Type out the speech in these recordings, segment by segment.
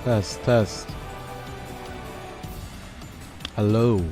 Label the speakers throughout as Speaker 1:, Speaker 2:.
Speaker 1: Test, test. Hello.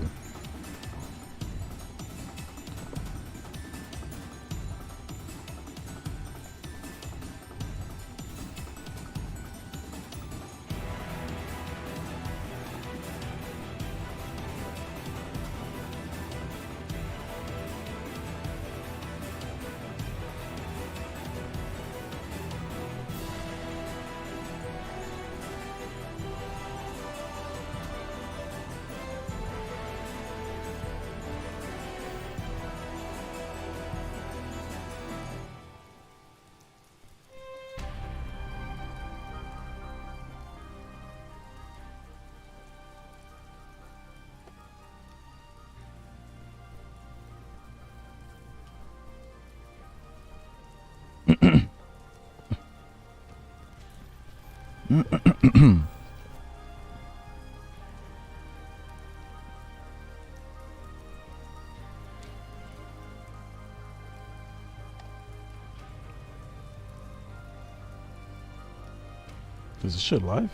Speaker 1: Is this shit live?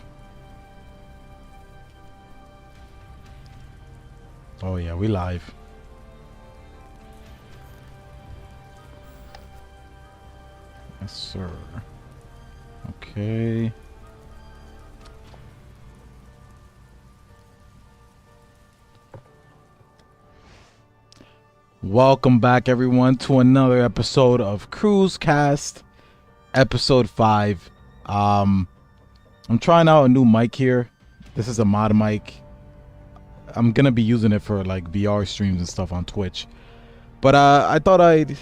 Speaker 1: Oh yeah, we live. Yes, sir. Okay. Welcome back, everyone, to another episode of Cruz Cast, episode 5. I'm trying out a new mic here. This is a mod mic. I'm gonna be using it for like VR streams and stuff on Twitch. But I thought I'd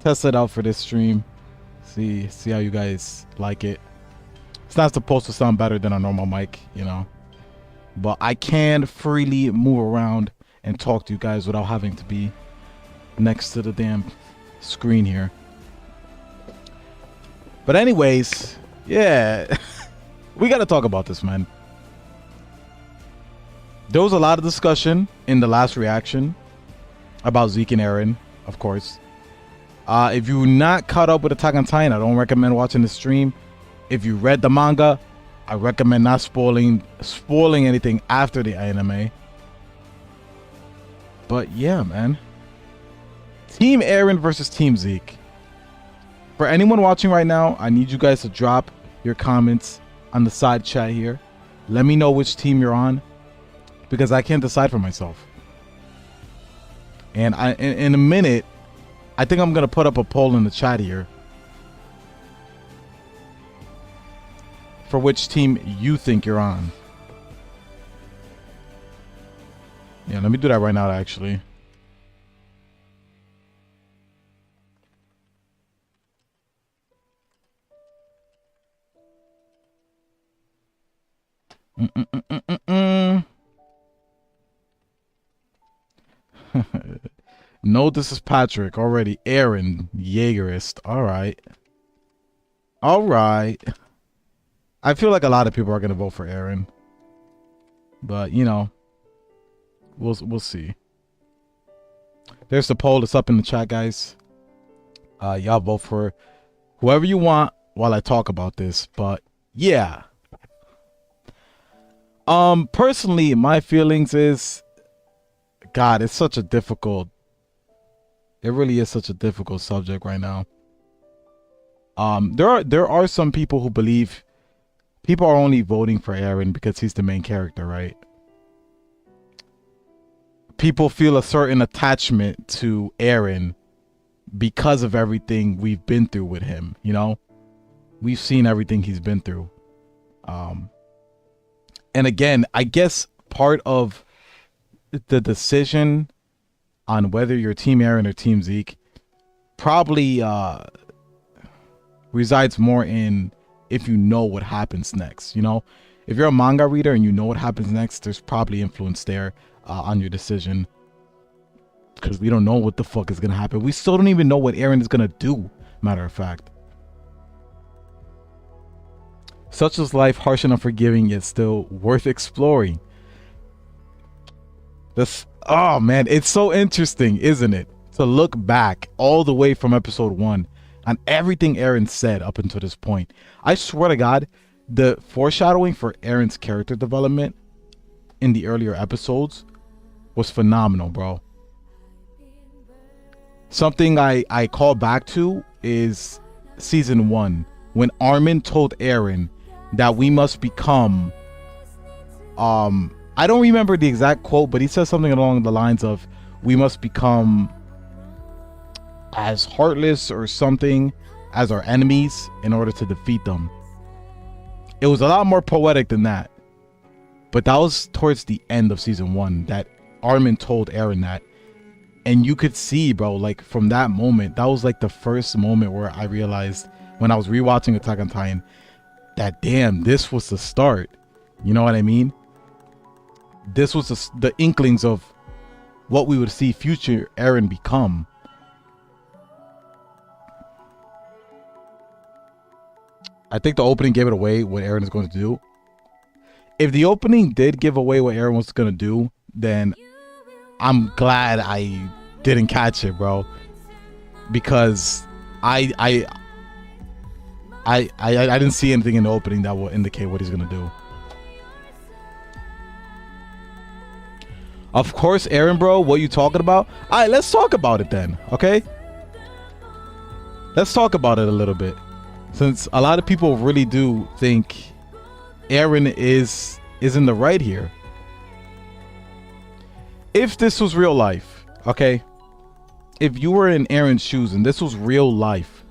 Speaker 1: test it out for this stream. See how you guys like it. It's not supposed to sound better than a normal mic, you know. But I can freely move around and talk to you guys without having to be next to the damn screen here. But anyways, yeah. We gotta talk about this, man. There was a lot of discussion in the last reaction about Zeke and Eren, of course. If you're not caught up with Attack on Titan, I don't recommend watching the stream. If you read the manga, I recommend not spoiling anything after the anime. But yeah, man. Team Eren versus Team Zeke. For anyone watching right now, I need you guys to drop your comments on the side chat here. Let me know which team you're on, because I can't decide for myself. And in a minute, I think I'm gonna put up a poll in the chat here for which team you think you're on. Yeah, let me do that right now, actually. No, this is Patrick already. Eren, Jaegerist. All right. I feel like a lot of people are gonna vote for Eren, but you know, we'll see. There's the poll. It's up in the chat, guys. Y'all vote for whoever you want while I talk about this. But yeah. Personally, my feelings is, God, it's such a difficult, it really is such a difficult subject right now. There are some people who believe people are only voting for Eren because he's the main character, right? People feel a certain attachment to Eren because of everything we've been through with him, you know? We've seen everything he's been through. And again, I guess part of the decision on whether you're Team Eren or Team Zeke probably resides more in if you know what happens next. You know, if you're a manga reader and you know what happens next, there's probably influence there on your decision, because we don't know what the fuck is gonna happen. We still don't even know what Eren is gonna do, matter of fact. Such is life, harsh and unforgiving, yet still worth exploring. This, oh man, it's so interesting, isn't it? To look back all the way from episode 1 on everything Eren said up until this point. I swear to God, the foreshadowing for Eren's character development in the earlier episodes was phenomenal, bro. Something I call back to is season 1 when Armin told Eren that we must become I don't remember the exact quote, but he says something along the lines of we must become as heartless or something as our enemies in order to defeat them. It was a lot more poetic than that, but that was towards the end of season 1 that Armin told Eren that. And you could see, bro, like from that moment, that was like the first moment where I realized when I was rewatching Attack on Titan that damn, this was the start. You know what I mean? This was the inklings of what we would see future Eren become. I think the opening gave it away what Eren is going to do. If the opening did give away what Eren was going to do, then I'm glad I didn't catch it, bro. Because I didn't see anything in the opening that will indicate what he's going to do. Of course, Eren, bro, what you talking about? All right, let's talk about it then, okay? Let's talk about it a little bit. Since a lot of people really do think Eren is in the right here. If this was real life, okay? If you were in Eren's shoes and this was real life,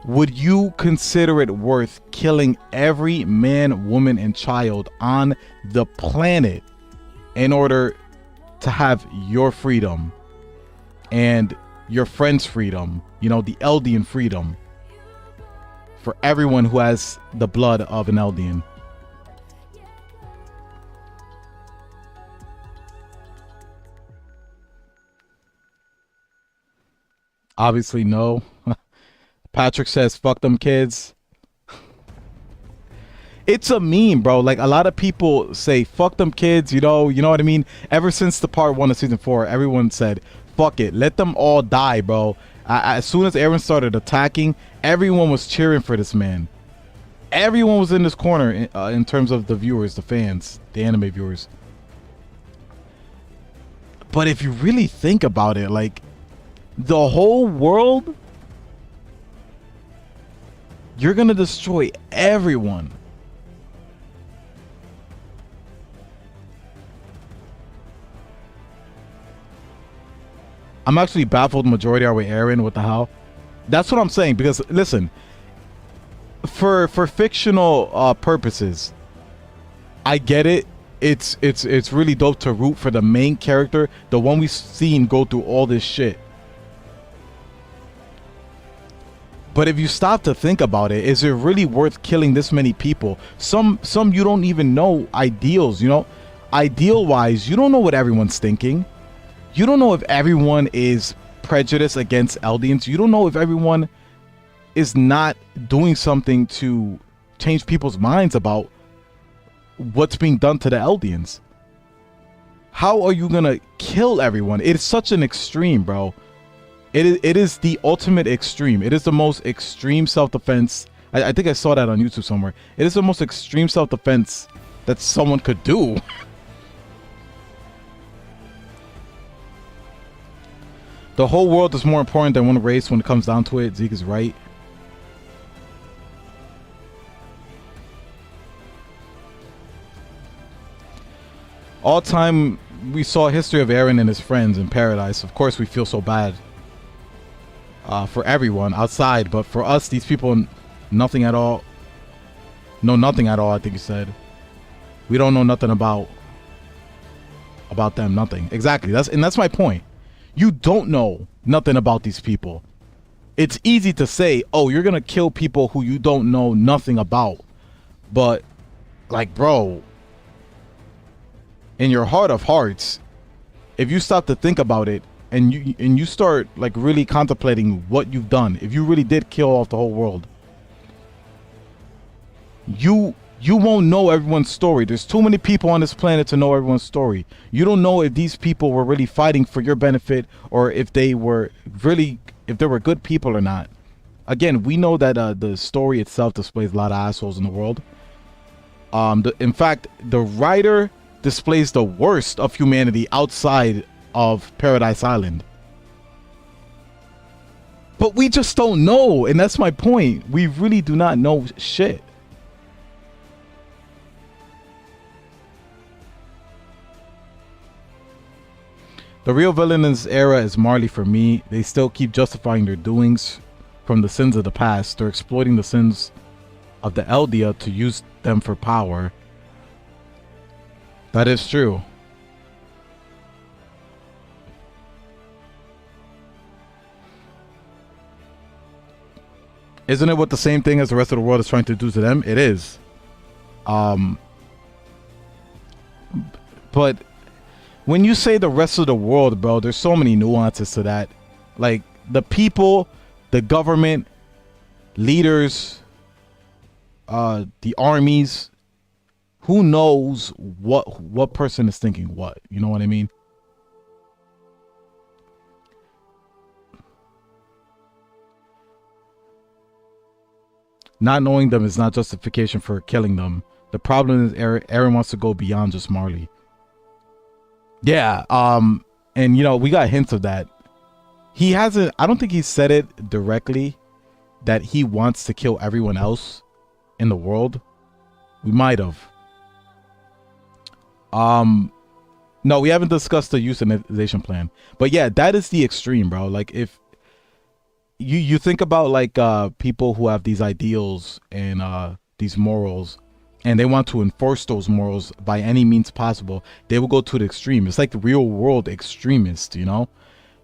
Speaker 1: would you consider it worth killing every man, woman, and child on the planet in order to have your freedom and your friend's freedom, you know, the Eldian freedom for everyone who has the blood of an Eldian? Obviously, no. Patrick says, fuck them kids. It's a meme, bro. Like, a lot of people say, fuck them kids, you know what I mean? Ever since the part 1 of season 4, everyone said, fuck it, let them all die, bro. As soon as Eren started attacking, everyone was cheering for this man. Everyone was in this corner in terms of the viewers, the fans, the anime viewers. But if you really think about it, like, the whole world, you're gonna destroy everyone. I'm actually baffled majority are with Eren. What the hell? That's what I'm saying. Because listen, for fictional purposes, I get it. It's really dope to root for the main character, the one we've seen go through all this shit. But if you stop to think about it, is it really worth killing this many people? Some you don't even know ideals, you know? Ideal wise, you don't know what everyone's thinking. You don't know if everyone is prejudiced against Eldians. You don't know if everyone is not doing something to change people's minds about what's being done to the Eldians. How are you gonna kill everyone? It's such an extreme, bro. It is the ultimate extreme. It is the most extreme self-defense. I think I saw that on YouTube somewhere. It is the most extreme self-defense that someone could do. The whole world is more important than one race when it comes down to it. Zeke is right. All time we saw a history of Eren and his friends in paradise. Of course we feel so bad for everyone outside, but for us, these people, nothing at all. Know nothing at all, I think you said. We don't know nothing about them, nothing. Exactly. That's my point. You don't know nothing about these people. It's easy to say, oh, you're gonna kill people who you don't know nothing about. But, like, bro, in your heart of hearts, if you stop to think about it and you start like really contemplating what you've done, if you really did kill off the whole world, you won't know everyone's story. There's too many people on this planet to know everyone's story. You don't know if these people were really fighting for your benefit or if they were good people or not. again, we know that the story itself displays a lot of assholes in the world. In fact, the writer displays the worst of humanity outside of Paradise Island. But we just don't know, and that's my point. We really do not know shit. The real villain in this era is Marley for me. They still keep justifying their doings from the sins of the past. They're exploiting the sins of the Eldia to use them for power. That is true. Isn't it what the same thing as the rest of the world is trying to do to them? It is. But when you say the rest of the world, bro, there's so many nuances to that. Like, the people, the government, leaders, the armies, who knows what person is thinking what? You know what I mean? Not knowing them is not justification for killing them. The problem is Eren wants to go beyond just Marley. Yeah, and you know, we got hints of that. He hasn't, I don't think he said it directly that he wants to kill everyone else in the world. We might have. No, we haven't discussed the euthanization plan. But yeah, that is the extreme, bro. Like, if you think about like people who have these ideals and these morals, and they want to enforce those morals by any means possible, they will go to the extreme. It's like the real world extremists, you know?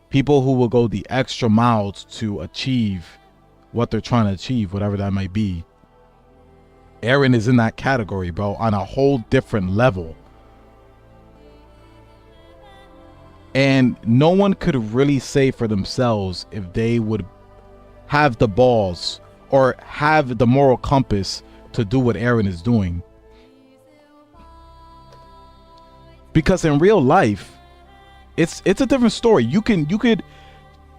Speaker 1: People who will go the extra miles to achieve what they're trying to achieve, whatever that might be. Eren is in that category, bro, on a whole different level. And no one could really say for themselves if they would have the balls or have the moral compass to do what Eren is doing. Because in real life, it's a different story. You could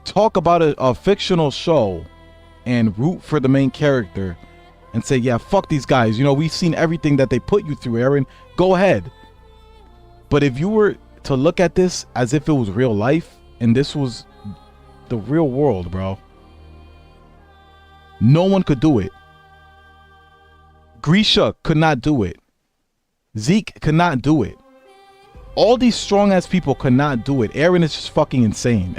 Speaker 1: talk about a fictional show and root for the main character and say, yeah, fuck these guys. You know, we've seen everything that they put you through, Eren. Go ahead. But if you were to look at this as if it was real life and this was the real world, bro, no one could do it. Grisha could not do it. Zeke could not do it. All these strong ass people could not do it. Eren is just fucking insane.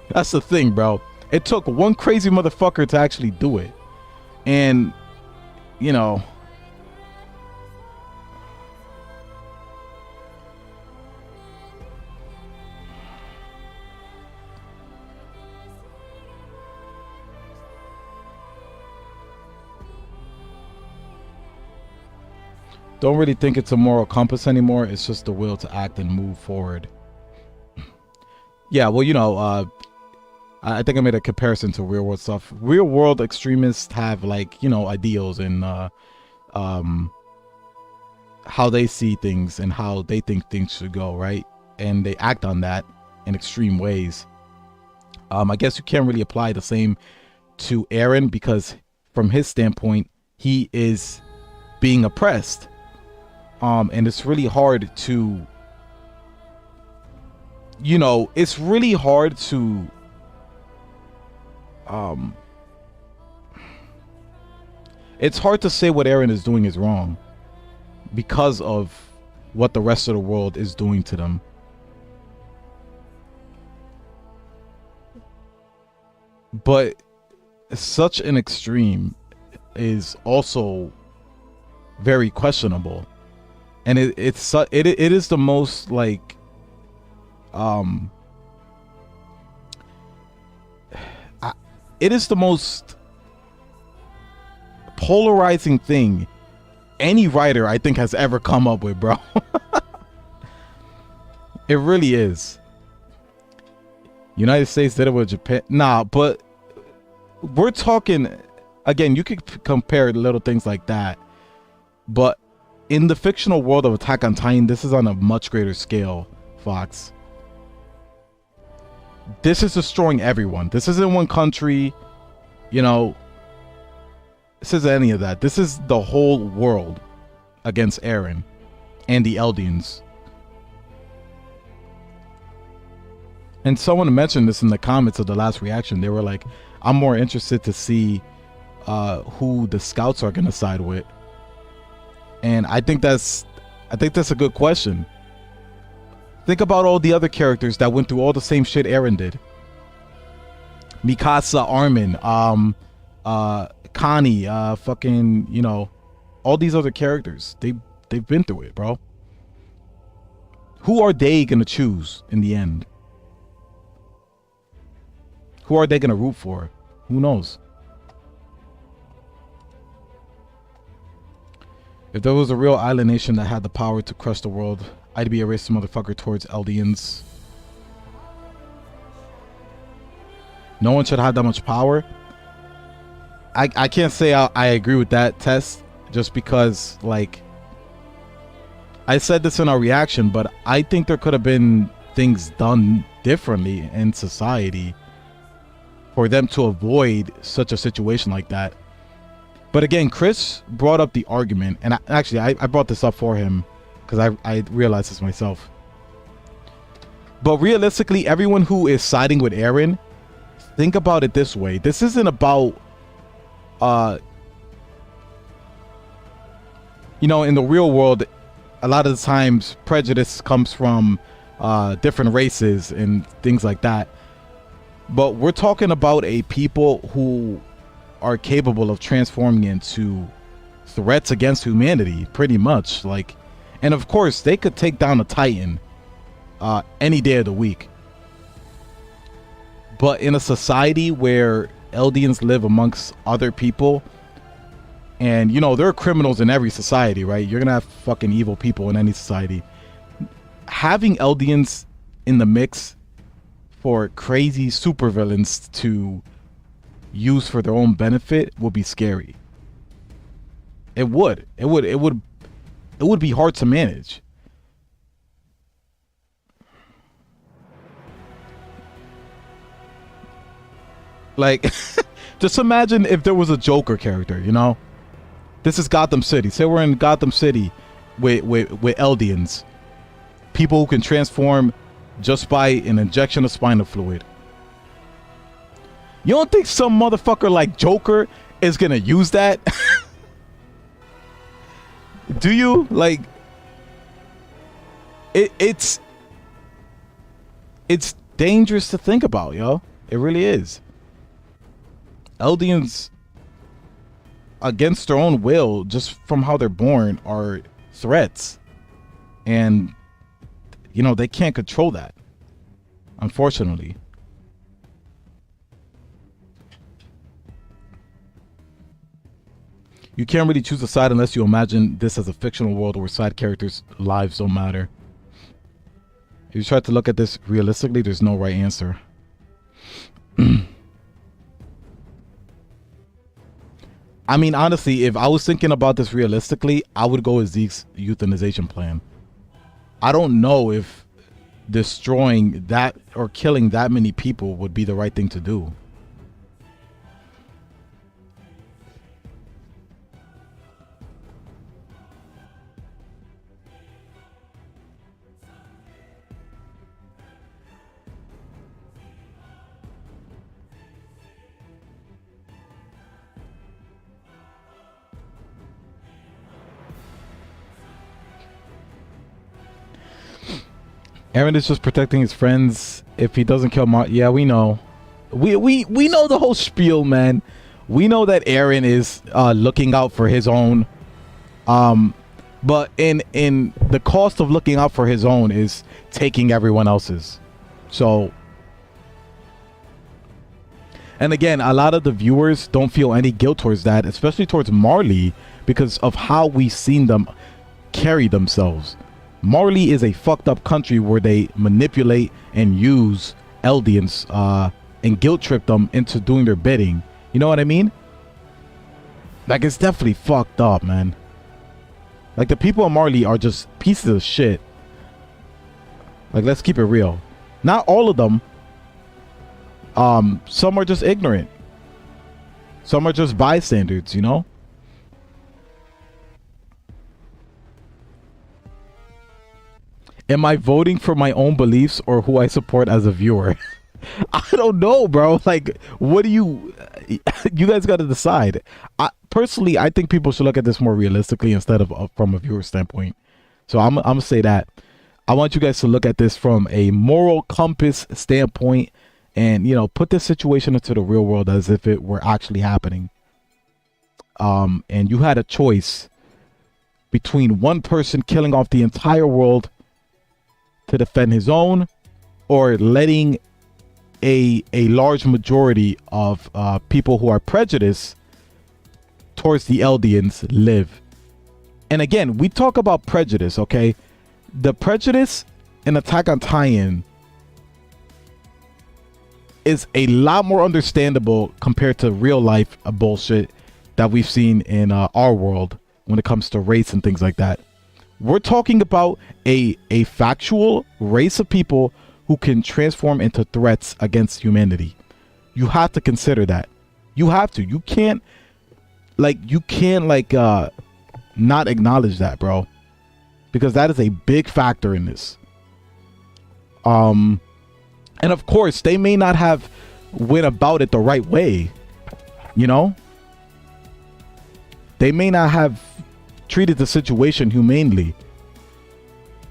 Speaker 1: That's the thing, bro. It took one crazy motherfucker to actually do it. And, you know, don't really think it's a moral compass anymore. It's just the will to act and move forward. Yeah, well, you know, I think I made a comparison to real world stuff. Real world extremists have, like, you know, ideals and how they see things and how they think things should go, right? And they act on that in extreme ways. I guess you can't really apply the same to Eren because from his standpoint, he is being oppressed. And it's really hard to, you know, it's really hard to, it's hard to say what Eren is doing is wrong because of what the rest of the world is doing to them. But such an extreme is also very questionable. And it is the most, like, it is the most polarizing thing any writer I think has ever come up with, bro. It really is. United States did it with Japan. Nah, but we're talking, again, you could compare little things like that, but in the fictional world of Attack on Titan, this is on a much greater scale, Fox. This is destroying everyone. This isn't one country, you know. This isn't any of that. This is the whole world against Eren and the Eldians. And someone mentioned this in the comments of the last reaction. They were like, I'm more interested to see who the scouts are going to side with. And I think that's a good question. Think about all the other characters that went through all the same shit Eren did. Mikasa, Armin, Connie, fucking, you know, all these other characters. They've been through it, bro. Who are they gonna choose in the end? Who are they gonna root for? Who knows? If there was a real island nation that had the power to crush the world, I'd be a racist motherfucker towards Eldians. No one should have that much power. I can't say I agree with that test, just because, like, I said this in our reaction, but I think there could have been things done differently in society for them to avoid such a situation like that. But again, Chris brought up the argument, and I brought this up for him because I realized this myself. But realistically, everyone who is siding with Eren, think about it this way. This isn't about, you know, in the real world, a lot of the times prejudice comes from different races and things like that. But we're talking about a people who are capable of transforming into threats against humanity, pretty much. Like, and of course, they could take down a Titan any day of the week. But in a society where Eldians live amongst other people, and, you know, there are criminals in every society, right? You're gonna have fucking evil people in any society. Having Eldians in the mix for crazy supervillains to use for their own benefit would be scary. It would be hard to manage. Like, just imagine if there was a Joker character, you know? This is Gotham City. Say we're in Gotham City with Eldians. People who can transform just by an injection of spinal fluid. You don't think some motherfucker like Joker is gonna use that? Do you? Like, it's dangerous to think about, yo. It really is. Eldians, against their own will, just from how they're born, are threats. And, you know, they can't control that, unfortunately. You can't really choose a side unless you imagine this as a fictional world where side characters' lives don't matter. If you try to look at this realistically, there's no right answer. I mean, honestly, if I was thinking about this realistically, I would go with Zeke's euthanization plan. I don't know if destroying that or killing that many people would be the right thing to do. Eren is just protecting his friends. If he doesn't kill yeah, we know. We know the whole spiel, man. We know that Eren is looking out for his own. But in the cost of looking out for his own is taking everyone else's. So, and again, a lot of the viewers don't feel any guilt towards that, especially towards Marley, because of how we've seen them carry themselves. Marley is a fucked up country where they manipulate and use Eldians and guilt trip them into doing their bidding. You know what I mean? Like, it's definitely fucked up, man. Like, the people of Marley are just pieces of shit. Like, let's keep it real. Not all of them. Some are just ignorant. Some are just bystanders, you know? Am I voting for my own beliefs or who I support as a viewer? I don't know, bro. Like, what do you? You guys got to decide. Personally, I think people should look at this more realistically instead of from a viewer standpoint. So I'm gonna say that. I want you guys to look at this from a moral compass standpoint, and put this situation into the real world as if it were actually happening. And you had a choice between one person killing off the entire world to defend his own, or letting a large majority of people who are prejudiced towards the Eldians live. And again, we talk about prejudice, okay? The prejudice in Attack on Titan is a lot more understandable compared to real life bullshit that we've seen in our world when it comes to race and things like that. We're talking about a factual race of people who can transform into threats against humanity. You have to consider that. You have to. You can't not acknowledge that, bro. Because that is a big factor in this. And of course, they may not have went about it the right way. They may not have treated the situation humanely.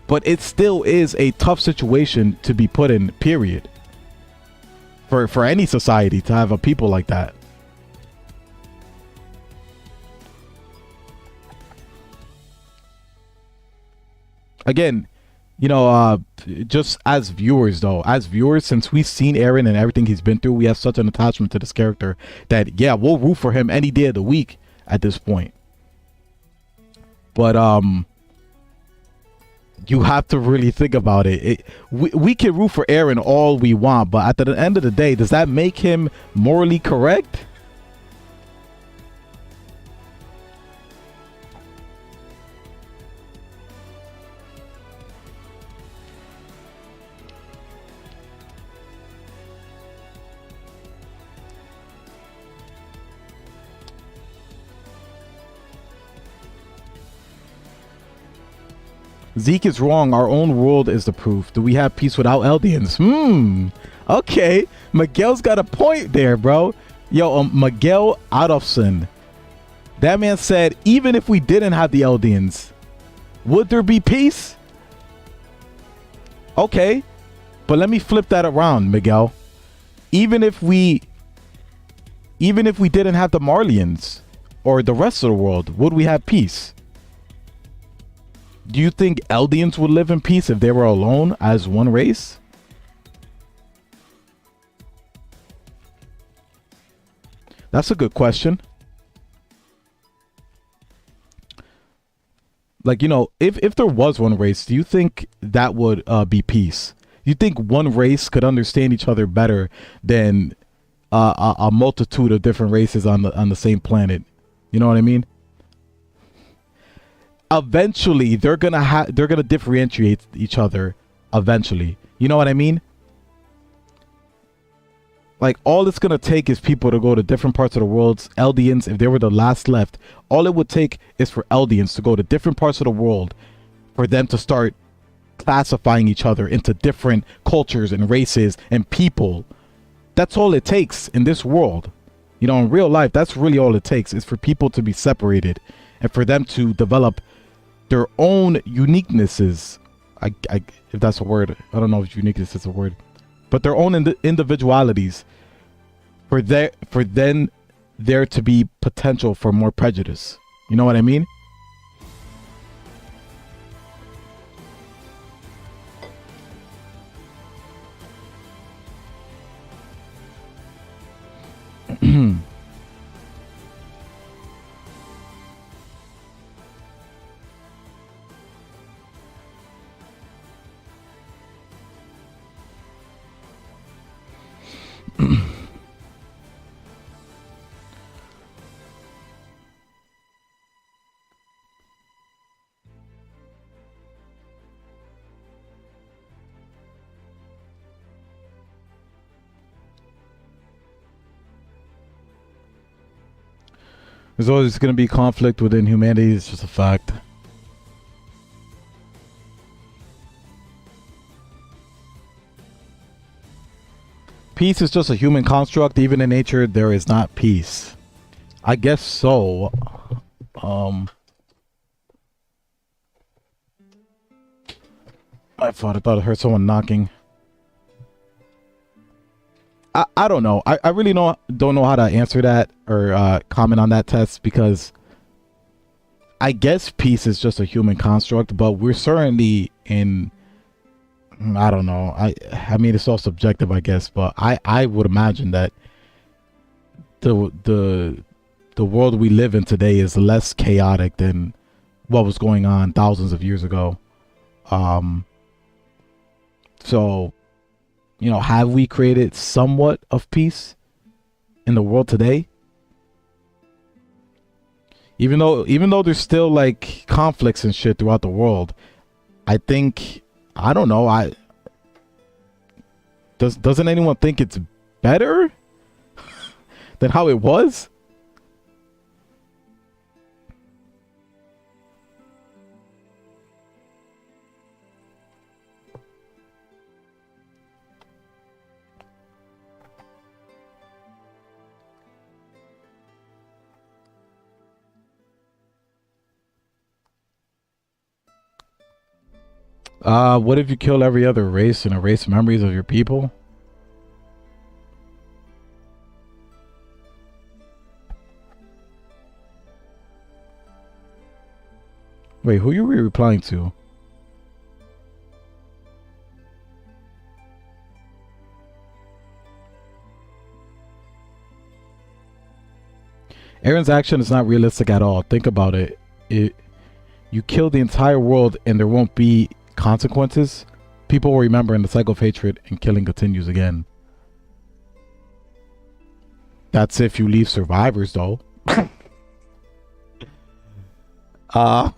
Speaker 1: But it still is a tough situation to be put in, period. For any society to have a people like that. Again, just as viewers, since we've seen Eren and everything he's been through, we have such an attachment to this character that, yeah, we'll root for him any day of the week at this point. But, you have to really think about it. We can root for Eren all we want, but at the end of the day, does that make him morally correct? Zeke is wrong. Our own world is the proof. Do we have peace without Eldians? Okay. Miguel's got a point there, bro. Yo, Miguel Adolfson. That man said, even if we didn't have the Eldians, would there be peace? Okay. But let me flip that around, Miguel. Even if we didn't have the Marleyans or the rest of the world, would we have peace? Do you think Eldians would live in peace if they were alone as one race? That's a good question. Like, if there was one race, do you think that would be peace? Do you think one race could understand each other better than a multitude of different races on the same planet? You know what I mean? Eventually they're gonna differentiate each other eventually. You know what I mean? Like, all it's gonna take is people to go to different parts of the world. Eldians, if they were the last left, all it would take is for Eldians to go to different parts of the world for them to start classifying each other into different cultures and races and people. That's all it takes in this world. In real life, that's really all it takes, is for people to be separated and for them to develop their own uniquenesses. If that's a word, I don't know if uniqueness is a word, but their own individualities, for then there to be potential for more prejudice. You know what I mean? There's always going to be conflict within humanity. It's just a fact. Peace is just a human construct. Even in nature, there is not peace. I guess so. My fault. I thought I heard someone knocking. I don't know. I really don't know how to answer that or comment on that test, because I guess peace is just a human construct, but we're certainly in, I don't know. I mean, it's all subjective, I guess, but I would imagine that the world we live in today is less chaotic than what was going on thousands of years ago. So, you know, have we created somewhat of peace in the world today? Even though there's still like conflicts and shit throughout the world, I think, I don't know, doesn't anyone think it's better than how it was? What if you kill every other race and erase memories of your people? Wait, who you replying to? Eren's action is not realistic at all. Think about it. You kill the entire world and there won't be consequences. People will remember, and the cycle of hatred and killing continues again. That's if you leave survivors, though. I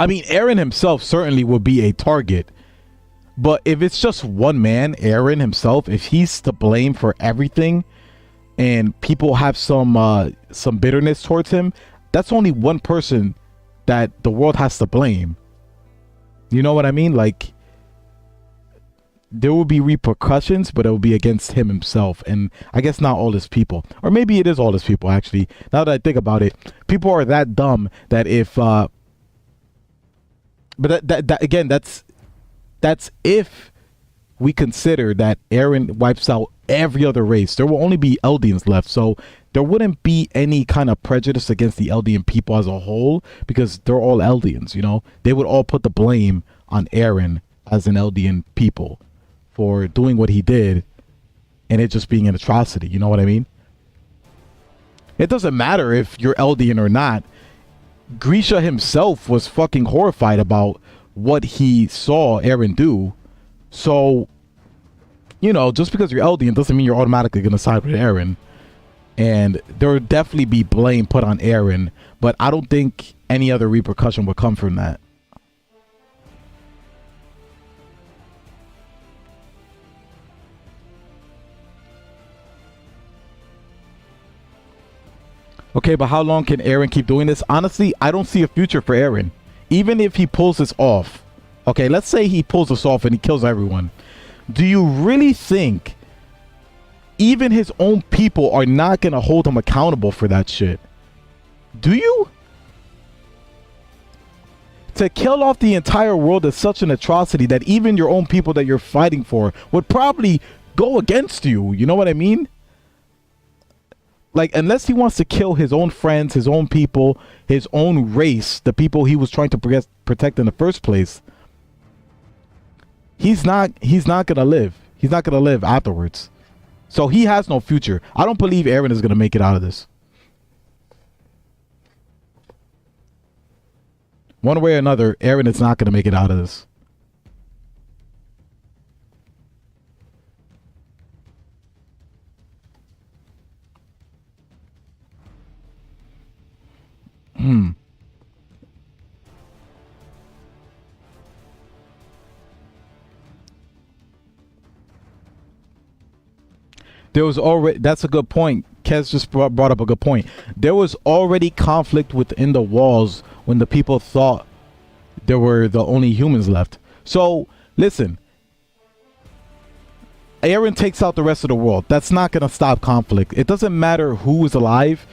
Speaker 1: mean, Eren himself certainly would be a target, but if it's just one man, Eren himself, if he's to blame for everything and people have some bitterness towards him, that's only one person that the world has to blame. You know what I mean? Like, there will be repercussions, but it will be against him himself, and I guess not all his people, or maybe it is all his people. Actually, now that I think about it, people are that dumb that if but that again, that's if we consider that Eren wipes out every other race. There will only be Eldians left, so there wouldn't be any kind of prejudice against the Eldian people as a whole, because they're all Eldians, you know? They would all put the blame on Eren as an Eldian people for doing what he did, and it just being an atrocity, you know what I mean? It doesn't matter if you're Eldian or not. Grisha himself was fucking horrified about what he saw Eren do. So, you know, just because you're Eldian doesn't mean you're automatically going to side with Eren. And there would definitely be blame put on Eren, but I don't think any other repercussion would come from that. Okay, but how long can Eren keep doing this? Honestly, I don't see a future for Eren. Even if he pulls this off. Okay, let's say he pulls this off and he kills everyone. Do you really think even his own people are not going to hold him accountable for that shit? Do you? To kill off the entire world is such an atrocity that even your own people that you're fighting for would probably go against you. You know what I mean? Like, unless he wants to kill his own friends, his own people, his own race, the people he was trying to protect in the first place, he's not gonna live. He's not gonna live afterwards. So he has no future. I don't believe Eren is gonna make it out of this. One way or another, Eren is not gonna make it out of this. There was already, that's a good point. Kez just brought up a good point. There was already conflict within the walls when the people thought there were the only humans left. So Listen, Eren takes out the rest of the world. That's not going to stop conflict. It doesn't matter who is alive.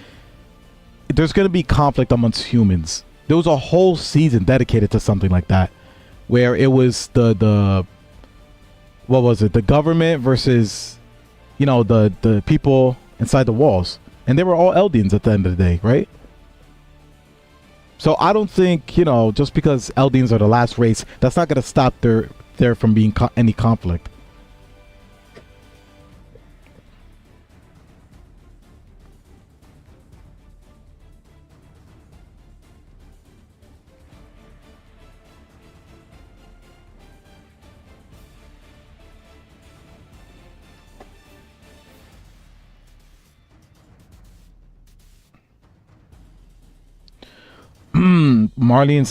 Speaker 1: There's going to be conflict amongst humans. There was a whole season dedicated to something like that, where it was the what was it? The government versus, you know, the people inside the walls, and they were all Eldians at the end of the day, right? So I don't think, you know, just because Eldians are the last race, that's not going to stop there from being any conflict. Marley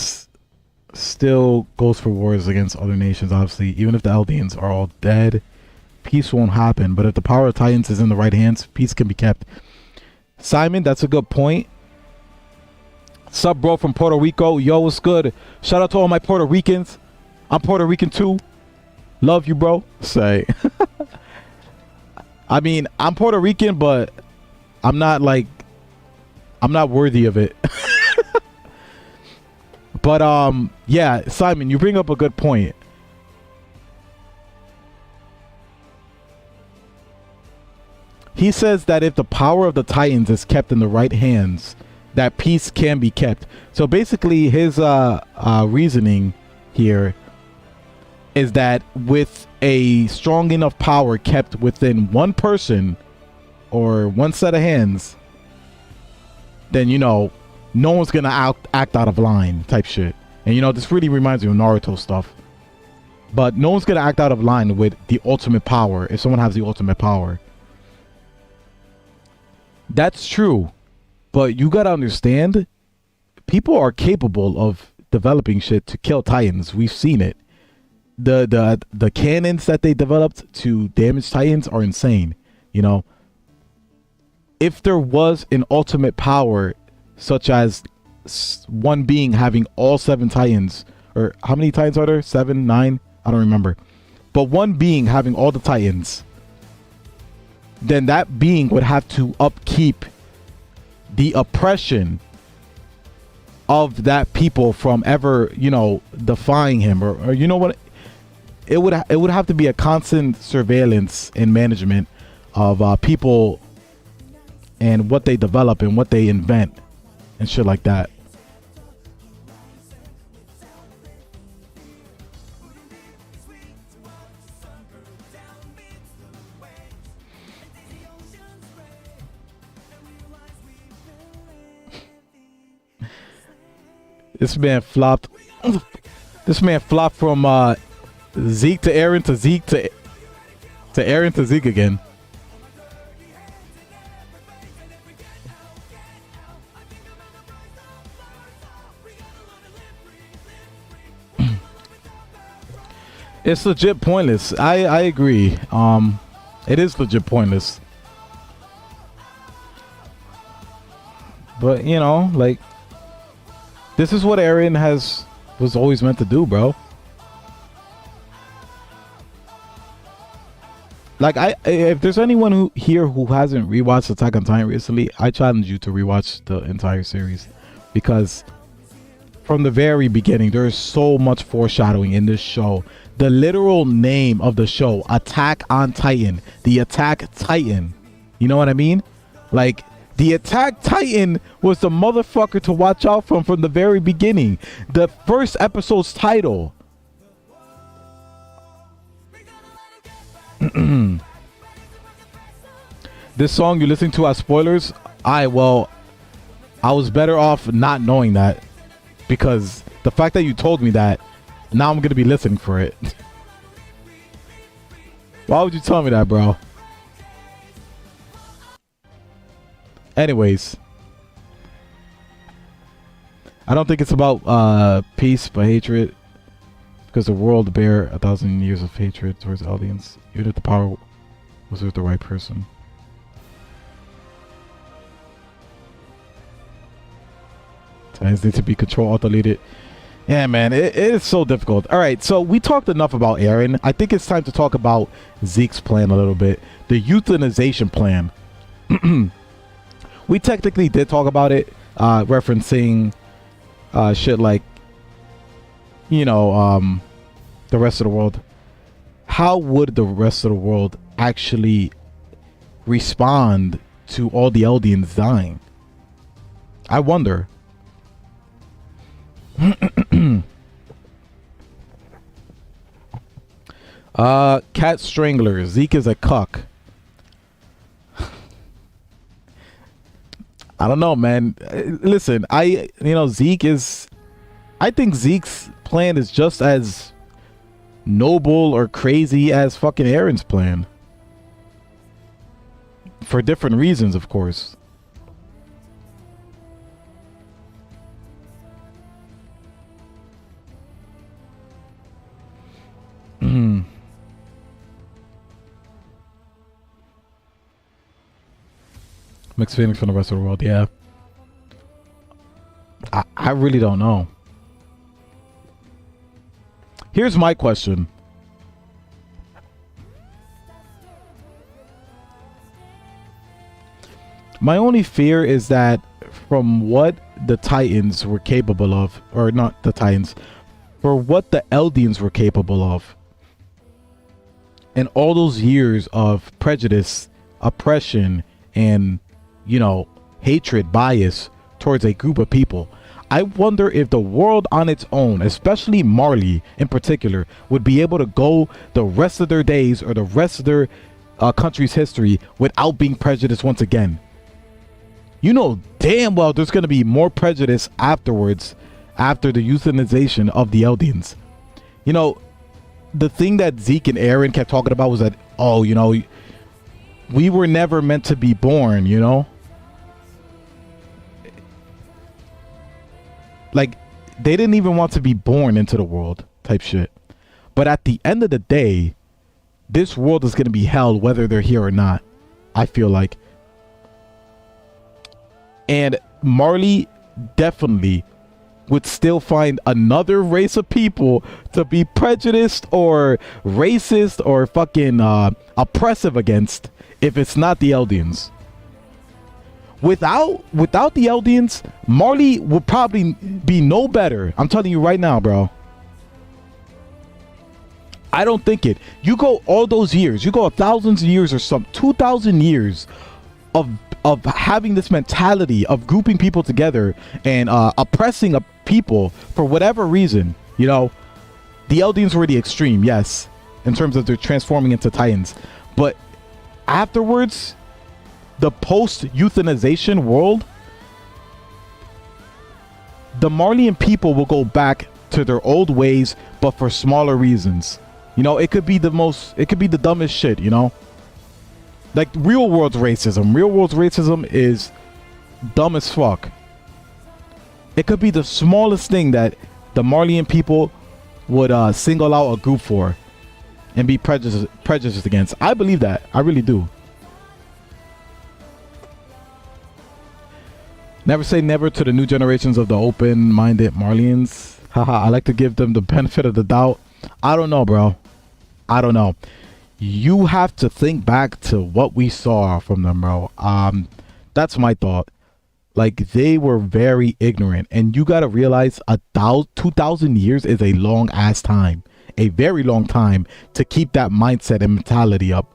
Speaker 1: still goes for wars against other nations, obviously. Even if the Eldians are all dead, peace won't happen. But if the power of Titans is in the right hands, peace can be kept. Simon, that's a good point. Sub bro from Puerto Rico. Yo, what's good? Shout out to all my Puerto Ricans. I'm Puerto Rican too. Love you, bro. Say. I mean, I'm Puerto Rican, but I'm not worthy of it. But yeah, Simon, you bring up a good point. He says that if the power of the Titans is kept in the right hands, that peace can be kept. So basically his reasoning here is that with a strong enough power kept within one person or one set of hands, then, you know, no one's gonna act out of line type shit. And, you know, this really reminds me of Naruto stuff. But no one's gonna act out of line with the ultimate power if someone has the ultimate power. That's true. But you gotta understand, people are capable of developing shit to kill Titans. We've seen it. The cannons that they developed to damage Titans are insane. You know, if there was an ultimate power, such as one being having all 7 Titans, or how many Titans are there? 7, 9? I don't remember. But one being having all the Titans, then that being would have to upkeep the oppression of that people from ever, you know, defying him, or you know what? It would have to be a constant surveillance and management of people and what they develop and what they invent and shit like that. This man flopped. This man flopped from Zeke to Eren to Zeke to Eren to Zeke again. It's legit pointless. I agree. It is legit pointless. But, you know, like, this is what Eren was always meant to do, bro. Like, if there's anyone here who hasn't rewatched Attack on Titan recently, I challenge you to rewatch the entire series, because from the very beginning, there is so much foreshadowing in this show. The literal name of the show, Attack on Titan, the Attack Titan. You know what I mean? Like, the Attack Titan was the motherfucker to watch out from the very beginning. The first episode's title. This song you listening to as spoilers? Well, I was better off not knowing that, because the fact that you told me that, now I'm gonna be listening for it. Why would you tell me that, bro? Anyways, I don't think it's about peace but hatred, because the world bear 1,000 years of hatred towards Eldians, even if the power was with the right person. Titans need to be control alt deleted. Yeah, man, it is so difficult. All right, so we talked enough about Eren. I think it's time to talk about Zeke's plan a little bit. The euthanization plan. We technically did talk about it, referencing shit like, the rest of the world. How would the rest of the world actually respond to all the Eldians dying? I wonder. Cat strangler. Zeke is a cuck. I don't know, man. Listen, Zeke is. I think Zeke's plan is just as noble or crazy as fucking Eren's plan. For different reasons, of course. Mixed feelings from the rest of the world, yeah. I really don't know. Here's my question. My only fear is that from what the Titans were capable of, or not the Titans, for what the Eldians were capable of, and all those years of prejudice, oppression, and hatred, bias towards a group of people, I wonder if the world on its own, especially Marley in particular, would be able to go the rest of their days or the rest of their country's history without being prejudiced once again. You know damn well there's going to be more prejudice afterwards, after the euthanization of the Eldians. The thing that Zeke and Eren kept talking about was that, we were never meant to be born, Like, they didn't even want to be born into the world type shit. But at the end of the day, this world is going to be held whether they're here or not, I feel like. And Marley definitely would still find another race of people to be prejudiced or racist or fucking oppressive against if it's not the Eldians. Without the Eldians, Marley would probably be no better. I'm telling you right now, bro. I don't think it. You go all those years, you go thousands of years or some 2,000 years of having this mentality of grouping people together and oppressing a people for whatever reason. The Eldians were the extreme, yes, in terms of their transforming into Titans. But afterwards, the post-euthanization world, the Marleyan people will go back to their old ways, but for smaller reasons. It could be the dumbest shit, Like real world racism. Real world racism is dumb as fuck. It could be the smallest thing that the Marleyan people would single out a group for and be prejudiced against. I believe that. I really do. Never say never to the new generations of the open-minded Marleyans. Haha, I like to give them the benefit of the doubt. I don't know, bro. I don't know. You have to think back to what we saw from them, bro. That's my thought. Like, they were very ignorant, and you gotta realize 2,000 years is a long ass time, a very long time to keep that mindset and mentality up.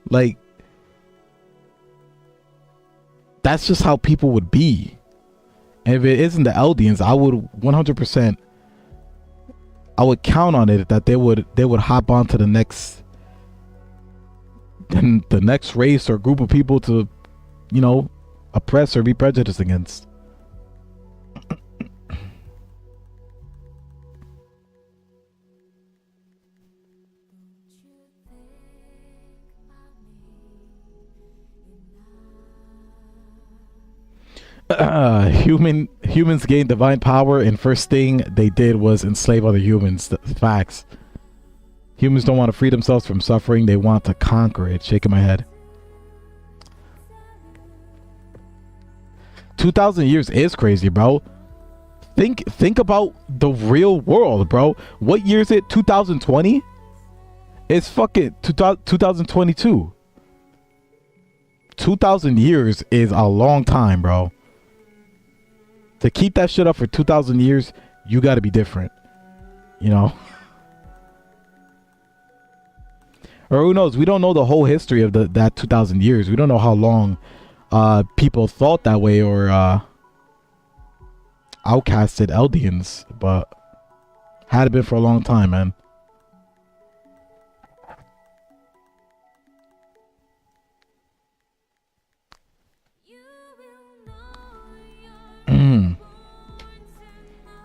Speaker 1: Like, that's just how people would be. And if it isn't the Eldians, I would 100%. I would count on it that they would hop on to the next race or group of people to, oppress or be prejudiced against. Humans gain divine power, and first thing they did was enslave other humans. Facts. Humans don't want to free themselves from suffering, they want to conquer it. Shaking my head. 2,000 years is crazy, bro. think about the real world, bro. What year is it? 2020? It's fucking 2022. 2,000 years is a long time, bro. To keep that shit up for 2,000 years, you got to be different, you know? Or who knows? We don't know the whole history of that 2,000 years. We don't know how long people thought that way or outcasted Eldians, but had it been for a long time, man.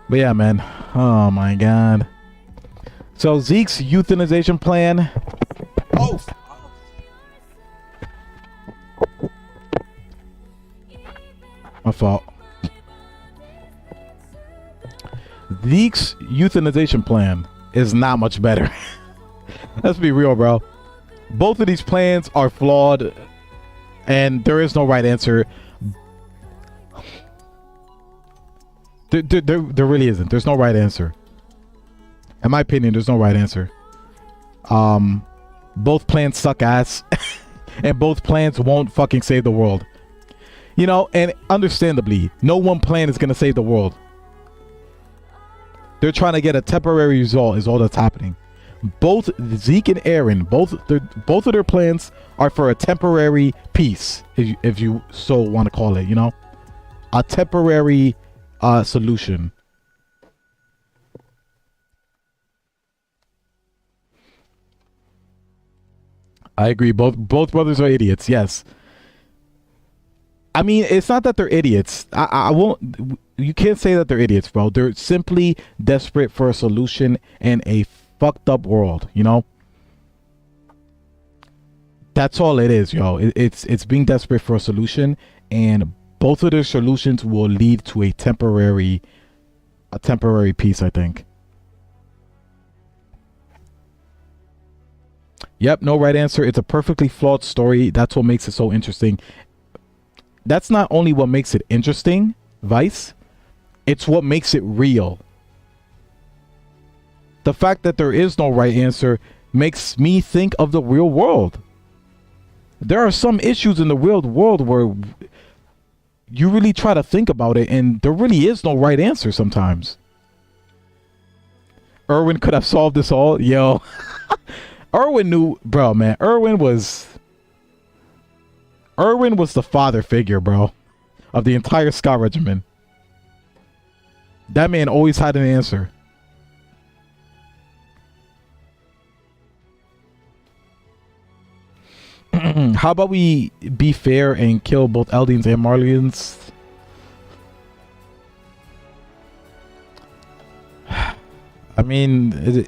Speaker 1: But yeah, man. Oh my god. So Zeke's euthanization plan. Oh. My fault. Zeke's euthanization plan is not much better. Let's be real, bro. Both of these plans are flawed, and there is no right answer. There really isn't. There's no right answer. In my opinion, there's no right answer. Both plans suck ass, and both plans won't fucking save the world. You know, and understandably, no one plan is gonna save the world. They're trying to get a temporary result is all that's happening. Both Zeke and Eren, both of their plans are for a temporary peace, if you so want to call it, you know? A temporary solution. I agree. Both brothers are idiots. Yes. I mean, it's not that they're idiots. I won't. You can't say that they're idiots, bro. They're simply desperate for a solution in a fucked up world. You know. That's all it is, yo. It's being desperate for a solution, and both of their solutions will lead to a temporary peace, I think. Yep, no right answer. It's a perfectly flawed story. That's what makes it so interesting. That's not only what makes it interesting, Vice, it's what makes it real. The fact that there is no right answer makes me think of the real world. There are some issues in the real world where you really try to think about it and there really is no right answer sometimes. Erwin could have solved this all. Yo. Erwin knew, bro, man. Erwin was the father figure, bro, of the entire Scott regimen. That man always had an answer. How about we be fair and kill both Eldians and Marleyans? I mean,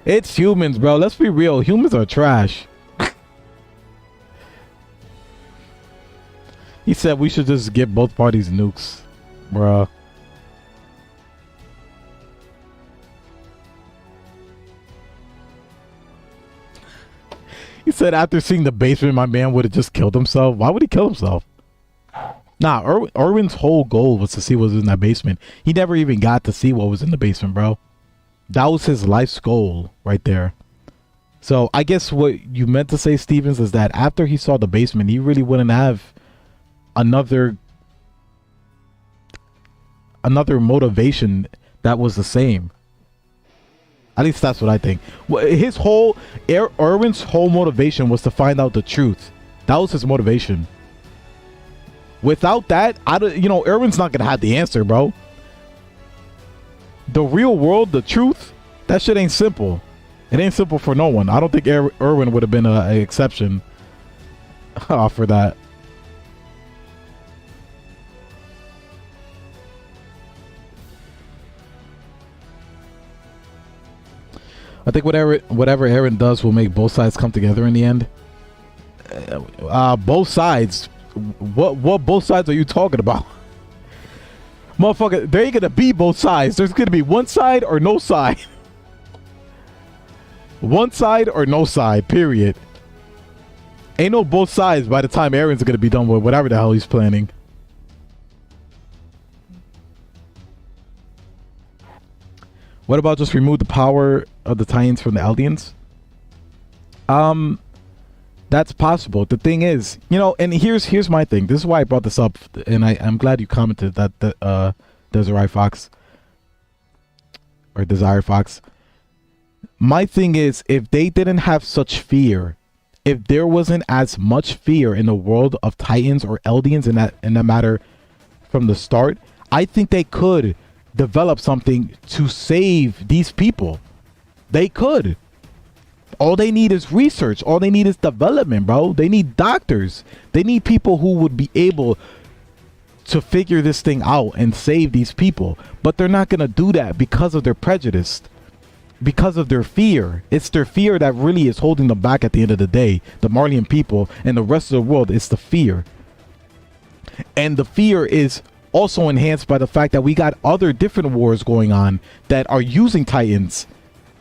Speaker 1: it's humans, bro. Let's be real. Humans are trash. He said we should just give both parties nukes, bro. He said after seeing the basement, my man would have just killed himself. Why would he kill himself? Nah, Erwin's whole goal was to see what was in that basement. He never even got to see what was in the basement, bro. That was his life's goal right there. So I guess what you meant to say, Stevens, is that after he saw the basement, he really wouldn't have another motivation that was the same. At least that's what I think. His whole Erwin's whole motivation was to find out the truth. That was his motivation. Without that, Erwin's not gonna have the answer, bro. The real world, the truth, that shit ain't simple. It ain't simple for no one. I don't think Erwin would have been an exception for that. I think whatever Eren does will make both sides come together in the end. Both sides? What both sides are you talking about? Motherfucker, there ain't gonna be both sides. There's gonna be one side or no side. One side or no side, period. Ain't no both sides by the time Eren's gonna be done with whatever the hell he's planning. What about just remove the power of the Titans from the Eldians? That's possible. The thing is, you know, and here's my thing. This is why I brought this up, and I'm glad you commented that Desiree Fox or Desire Fox. My thing is, if they didn't have such fear, if there wasn't as much fear in the world of Titans or Eldians in that matter from the start, I think they could develop something to save these people. They could. All they need is research. All they need is development, bro. They need doctors. They need people who would be able to figure this thing out and save these people. But they're not going to do that because of their prejudice, because of their fear. It's their fear that really is holding them back at the end of the day. The Marleyan people and the rest of the world, it's the fear. And the fear is also enhanced by the fact that we got other different wars going on that are using Titans.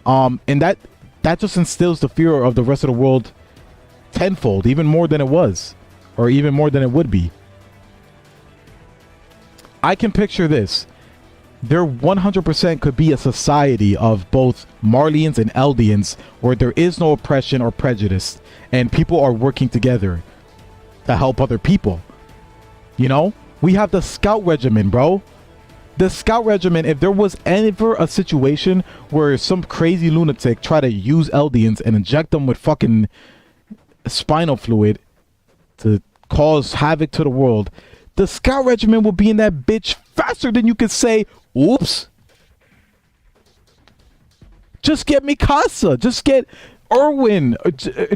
Speaker 1: And that just instills the fear of the rest of the world tenfold, even more than it was, or even more than it would be. I can picture this. There 100% could be a society of both Marleyans and Eldians where there is no oppression or prejudice, and people are working together to help other people. You know, we have the Scout Regiment, bro. The Scout Regiment, if there was ever a situation where some crazy lunatic try to use Eldians and inject them with fucking spinal fluid to cause havoc to the world, the Scout Regiment will be in that bitch faster than you could say, oops. Just get Mikasa. Just get Erwin.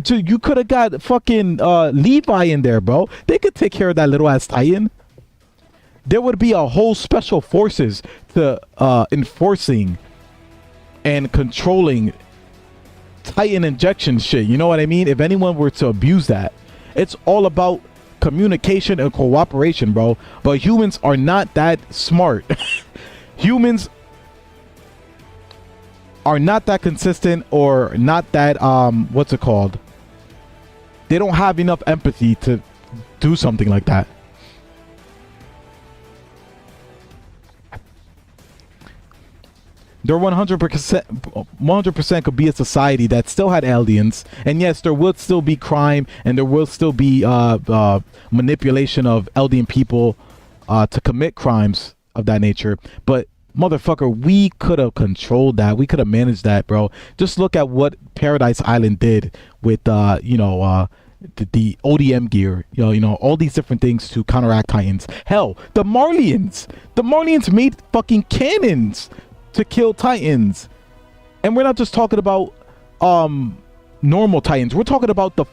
Speaker 1: You could have got fucking Levi in there, bro. They could take care of that little ass Titan. There would be a whole special forces to enforcing and controlling Titan injection shit. You know what I mean? If anyone were to abuse that, it's all about communication and cooperation, bro. But humans are not that smart. Humans are not that consistent, or not that what's it called? They don't have enough empathy to do something like that. There 100% could be a society that still had Eldians, and yes, there would still be crime, and there will still be manipulation of Eldian people to commit crimes of that nature. But motherfucker, we could have controlled that. We could have managed that, bro. Just look at what Paradise Island did with the ODM gear, you know, all these different things to counteract Titans. Hell, the Marleyans made fucking cannons to kill Titans. And we're not just talking about normal Titans. We're talking about the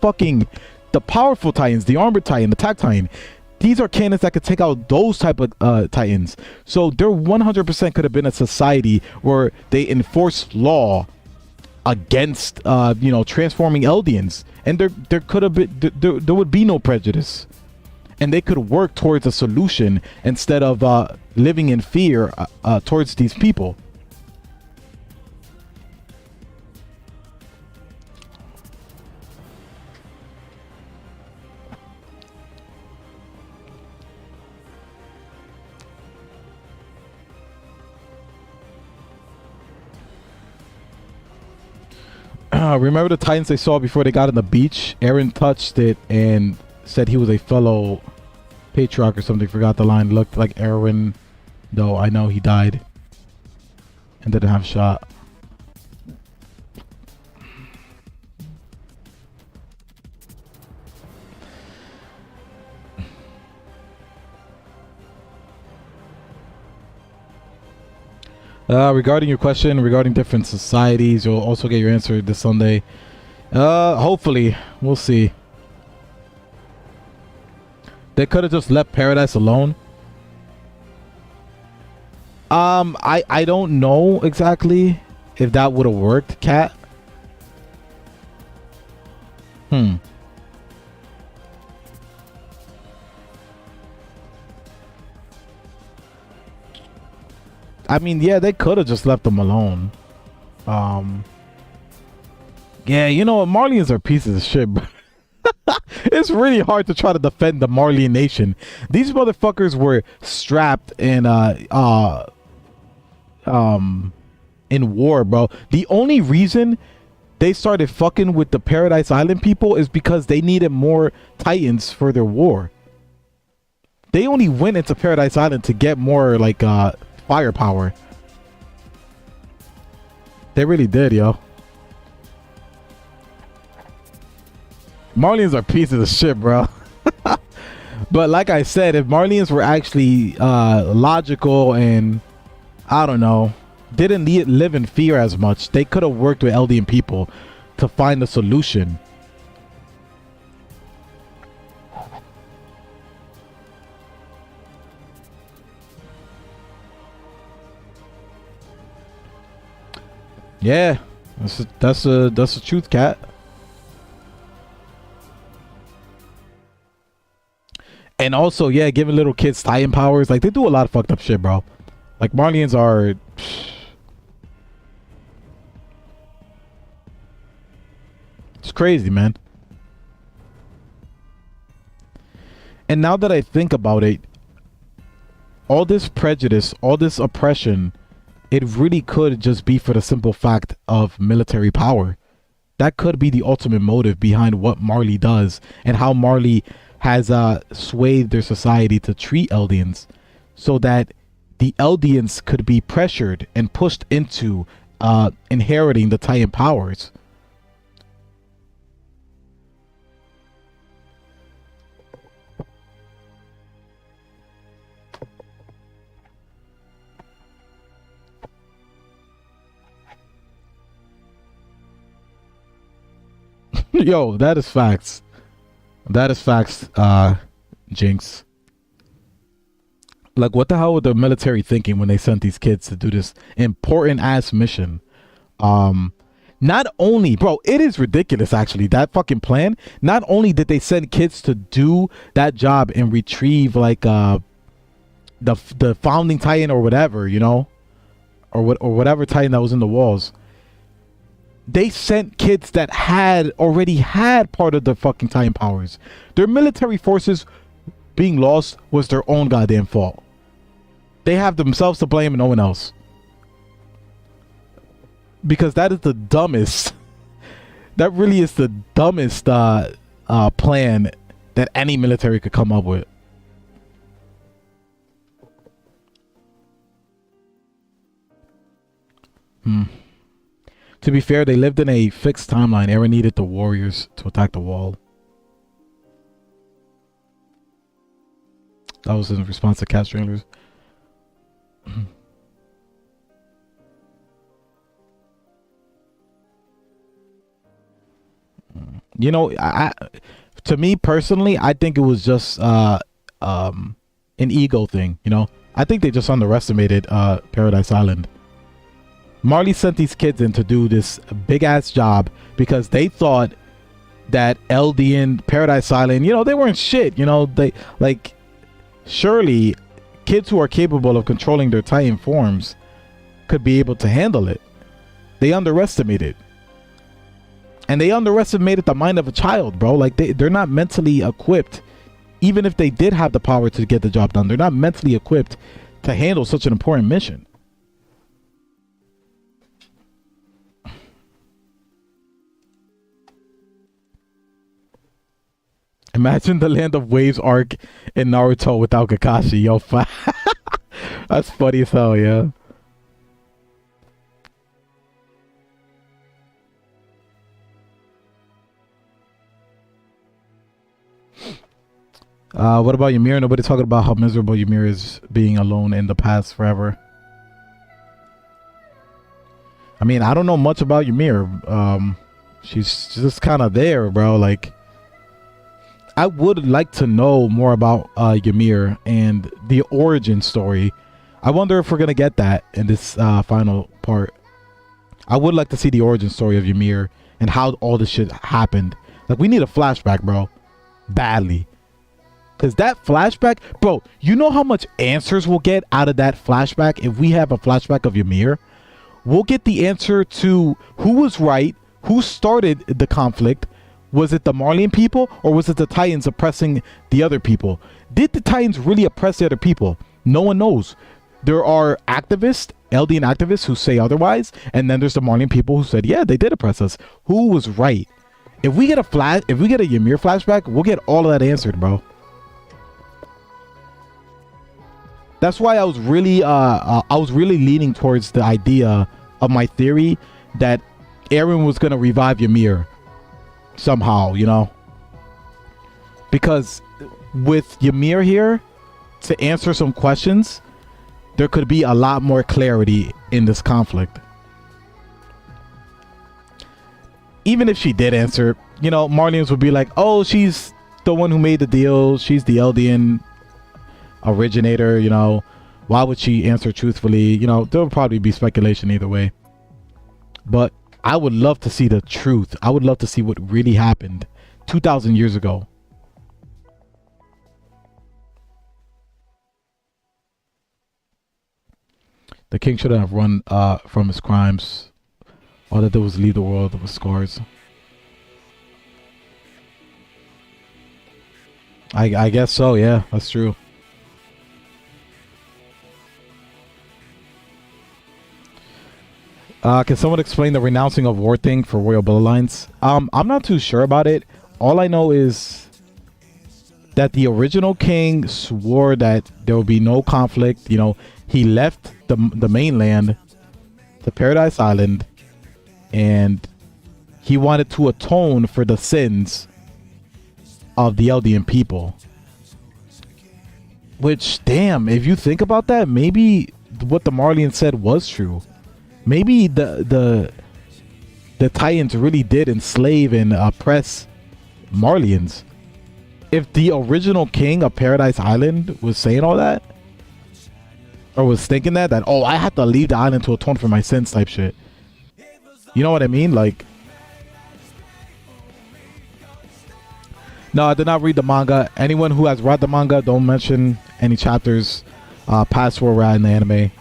Speaker 1: powerful Titans, the armored Titan, the attack Titan. These are cannons that could take out those type of Titans. So there 100% could have been a society where they enforced law against transforming Eldians, and there could have been there would be no prejudice, and they could work towards a solution instead of living in fear towards these people. Remember the Titans they saw before they got on the beach? Eren touched it and said he was a fellow patriarch or something. Forgot the line. Looked like Erwin, though I know he died and didn't have a shot. Regarding your question regarding different societies, you'll also get your answer this Sunday. Hopefully, we'll see. They could have just left Paradise alone. I don't know exactly if that would have worked, Cat. I mean, yeah, they could have just left them alone. Yeah, you know what? Marleyans are pieces of shit, bro. It's really hard to try to defend the Marleyan nation. These motherfuckers were strapped and in war, bro. The only reason they started fucking with the Paradise Island people is because they needed more Titans for their war. They only went into Paradise Island to get more like firepower. They really did, yo. Marlians are pieces of shit, bro. But like I said, if Marlians were actually logical and, I don't know, didn't live in fear as much, they could have worked with Eldian people to find a solution. Yeah, that's the truth, cat. And also, yeah, giving little kids Titan powers, like they do a lot of fucked up shit, bro. Like Marlians are. It's crazy, man. And now that I think about it, all this prejudice, all this oppression, it really could just be for the simple fact of military power. That could be the ultimate motive behind what Marley does and how Marley has swayed their society to treat Eldians so that the Eldians could be pressured and pushed into inheriting the Titan powers. Yo, that is facts. That is facts, Jinx. Like, what the hell were the military thinking when they sent these kids to do this important ass mission? Not only, bro, it is ridiculous actually, that fucking plan. Not only did they send kids to do that job and retrieve like the founding Titan or whatever, you know, or whatever Titan that was in the walls. They sent kids that had already had part of the fucking Titan powers. Their military forces being lost was their own goddamn fault. They have themselves to blame and no one else. Because that is the dumbest. That really is the dumbest plan that any military could come up with. To be fair, they lived in a fixed timeline. Eren needed the warriors to attack the wall. That was in response to cat stranglers. You know, to me personally, I think it was just an ego thing. You know, I think they just underestimated Paradise Island. Marley sent these kids in to do this big ass job because they thought that Eldian Paradise Island, you know, they weren't shit. You know, they like surely kids who are capable of controlling their Titan forms could be able to handle it. They underestimated. And they underestimated the mind of a child, bro. Like they're not mentally equipped. Even if they did have the power to get the job done, they're not mentally equipped to handle such an important mission. Imagine the Land of Waves arc in Naruto without Kakashi. Yo, that's funny as hell, yeah. What about Ymir? Nobody talking about how miserable Ymir is being alone in the past forever. I mean, I don't know much about Ymir. She's just kind of there, bro. Like, I would like to know more about Ymir and the origin story. I wonder if we're gonna get that in this final part. I would like to see the origin story of Ymir and how all this shit happened. Like, we need a flashback, bro, badly. Because that flashback, bro, you know how much answers we'll get out of that flashback if we have a flashback of Ymir? We'll get the answer to who was right, who started the conflict. Was it the Marleyan people or was it the Titans oppressing the other people? Did the Titans really oppress the other people? No one knows. There are activists Eldian activists who say otherwise, and then there's the Marleyan people who said, yeah, they did oppress us. Who was right? If we get a Ymir flashback, we'll get all of that answered, bro. That's why I was really leaning towards the idea of my theory that Eren was gonna revive Ymir somehow, you know, because with Ymir here to answer some questions, there could be a lot more clarity in this conflict. Even if she did answer, you know, Marlians would be like, oh, she's the one who made the deal. She's the Eldian originator, you know. Why would she answer truthfully? You know, there'll probably be speculation either way. But I would love to see the truth. I would love to see what really happened 2,000 years ago. The king shouldn't have run from his crimes. All that did was leave the world with scars. I guess so, yeah, that's true. Can someone explain the renouncing of war thing for royal bloodlines? I'm not too sure about it. All I know is that the original king swore that there would be no conflict. You know, he left the mainland to Paradise Island, and he wanted to atone for the sins of the Eldian people. Which, damn, if you think about that, maybe what the Marleyan said was true. Maybe the Titans really did enslave and oppress Marleyans. If the original king of Paradise Island was saying all that, or was thinking that oh, I have to leave the island to atone for my sins type shit. You know what I mean? Like, no, I did not read the manga. Anyone who has read the manga, don't mention any chapters past where we're at in the anime.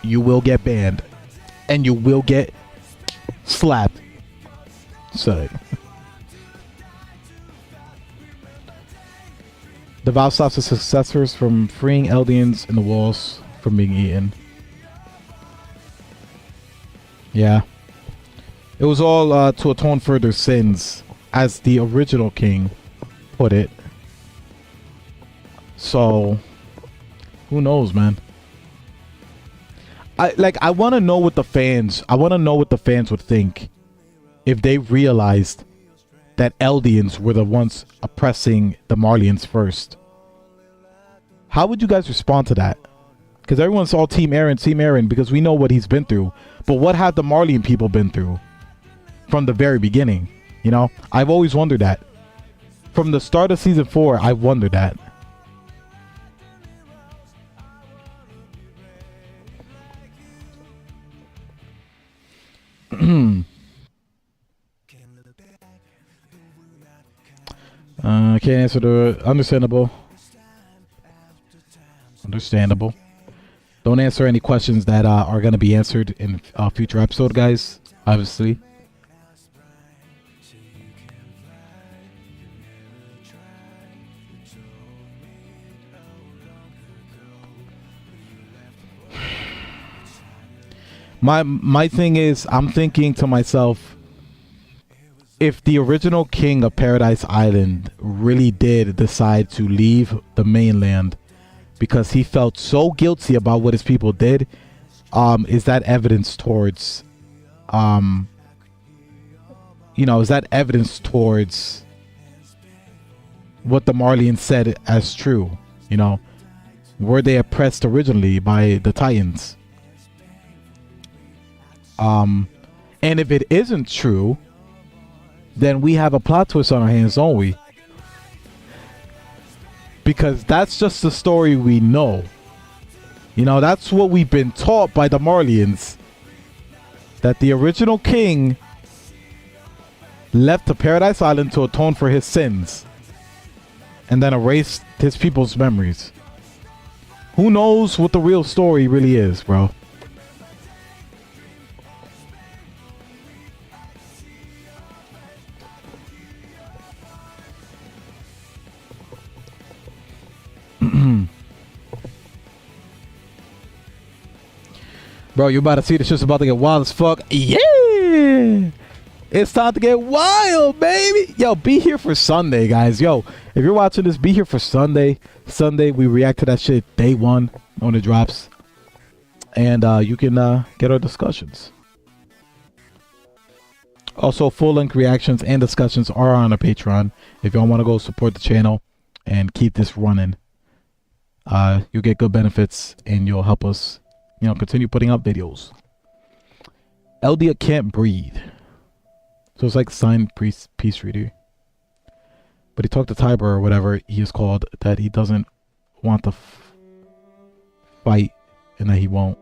Speaker 1: You will get banned, and you will get slapped. So, the vow stops the successors from freeing Eldians in the walls from being eaten. Yeah. It was all to atone for their sins, as the original king put it. So, who knows, man? I want to know what the fans would think if they realized that Eldians were the ones oppressing the Marleyans first. How would you guys respond to that? Because everyone's all Team Eren, because we know what he's been through. But what have the Marleyan people been through from the very beginning? You know, I've always wondered that. From the start of season 4, I've wondered that. Can't answer the understandable. Understandable. Don't answer any questions that are going to be answered in a future episode, guys. Obviously. My thing is, I'm thinking to myself, if the original king of Paradise Island really did decide to leave the mainland because he felt so guilty about what his people did, is that evidence towards, is that evidence towards what the Marleyans said as true? You know, were they oppressed originally by the Titans? And if it isn't true, then we have a plot twist on our hands, don't we? Because that's just the story we know. You know, that's what we've been taught by the Marleyans. That the original king left to Paradise Island to atone for his sins. And then erased his people's memories. Who knows what the real story really is, bro? Bro, you about to see the shit's about to get wild as fuck. Yeah! It's time to get wild, baby! Yo, be here for Sunday, guys. Yo, if you're watching this, be here for Sunday. Sunday, we react to that shit day one when it drops. And you can get our discussions. Also, full-length reactions and discussions are on our Patreon. If y'all want to go support the channel and keep this running, you'll get good benefits and you'll help us, you know, continue putting up videos. Eldia can't breathe. So it's like signed peace reader. But he talked to Tiber or whatever he is called, that he doesn't want to fight and that he won't.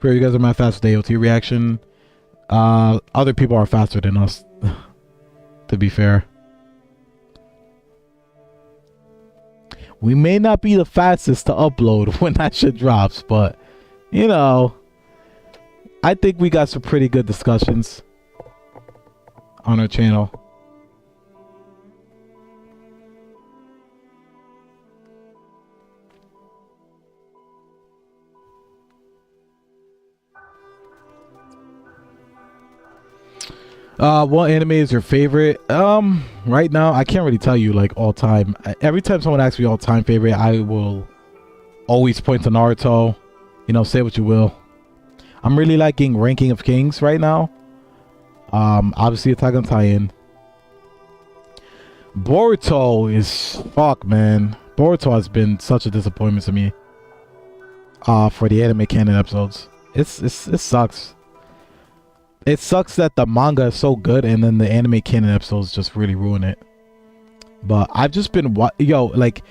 Speaker 1: Fear you guys are my fast with AOT reaction. Other people are faster than us, to be fair. We may not be the fastest to upload when that shit drops, but you know, I think we got some pretty good discussions on our channel. What anime is your favorite? Right now I can't really tell you like all time. Every time someone asks me all time favorite, I will always point to Naruto. You know, say what you will. I'm really liking Ranking of Kings right now. Obviously Attack on Titan. Boruto is fuck, man. Boruto has been such a disappointment to me. For the anime canon episodes, it sucks. It sucks that the manga is so good and then the anime canon episodes just really ruin it. But I've just been like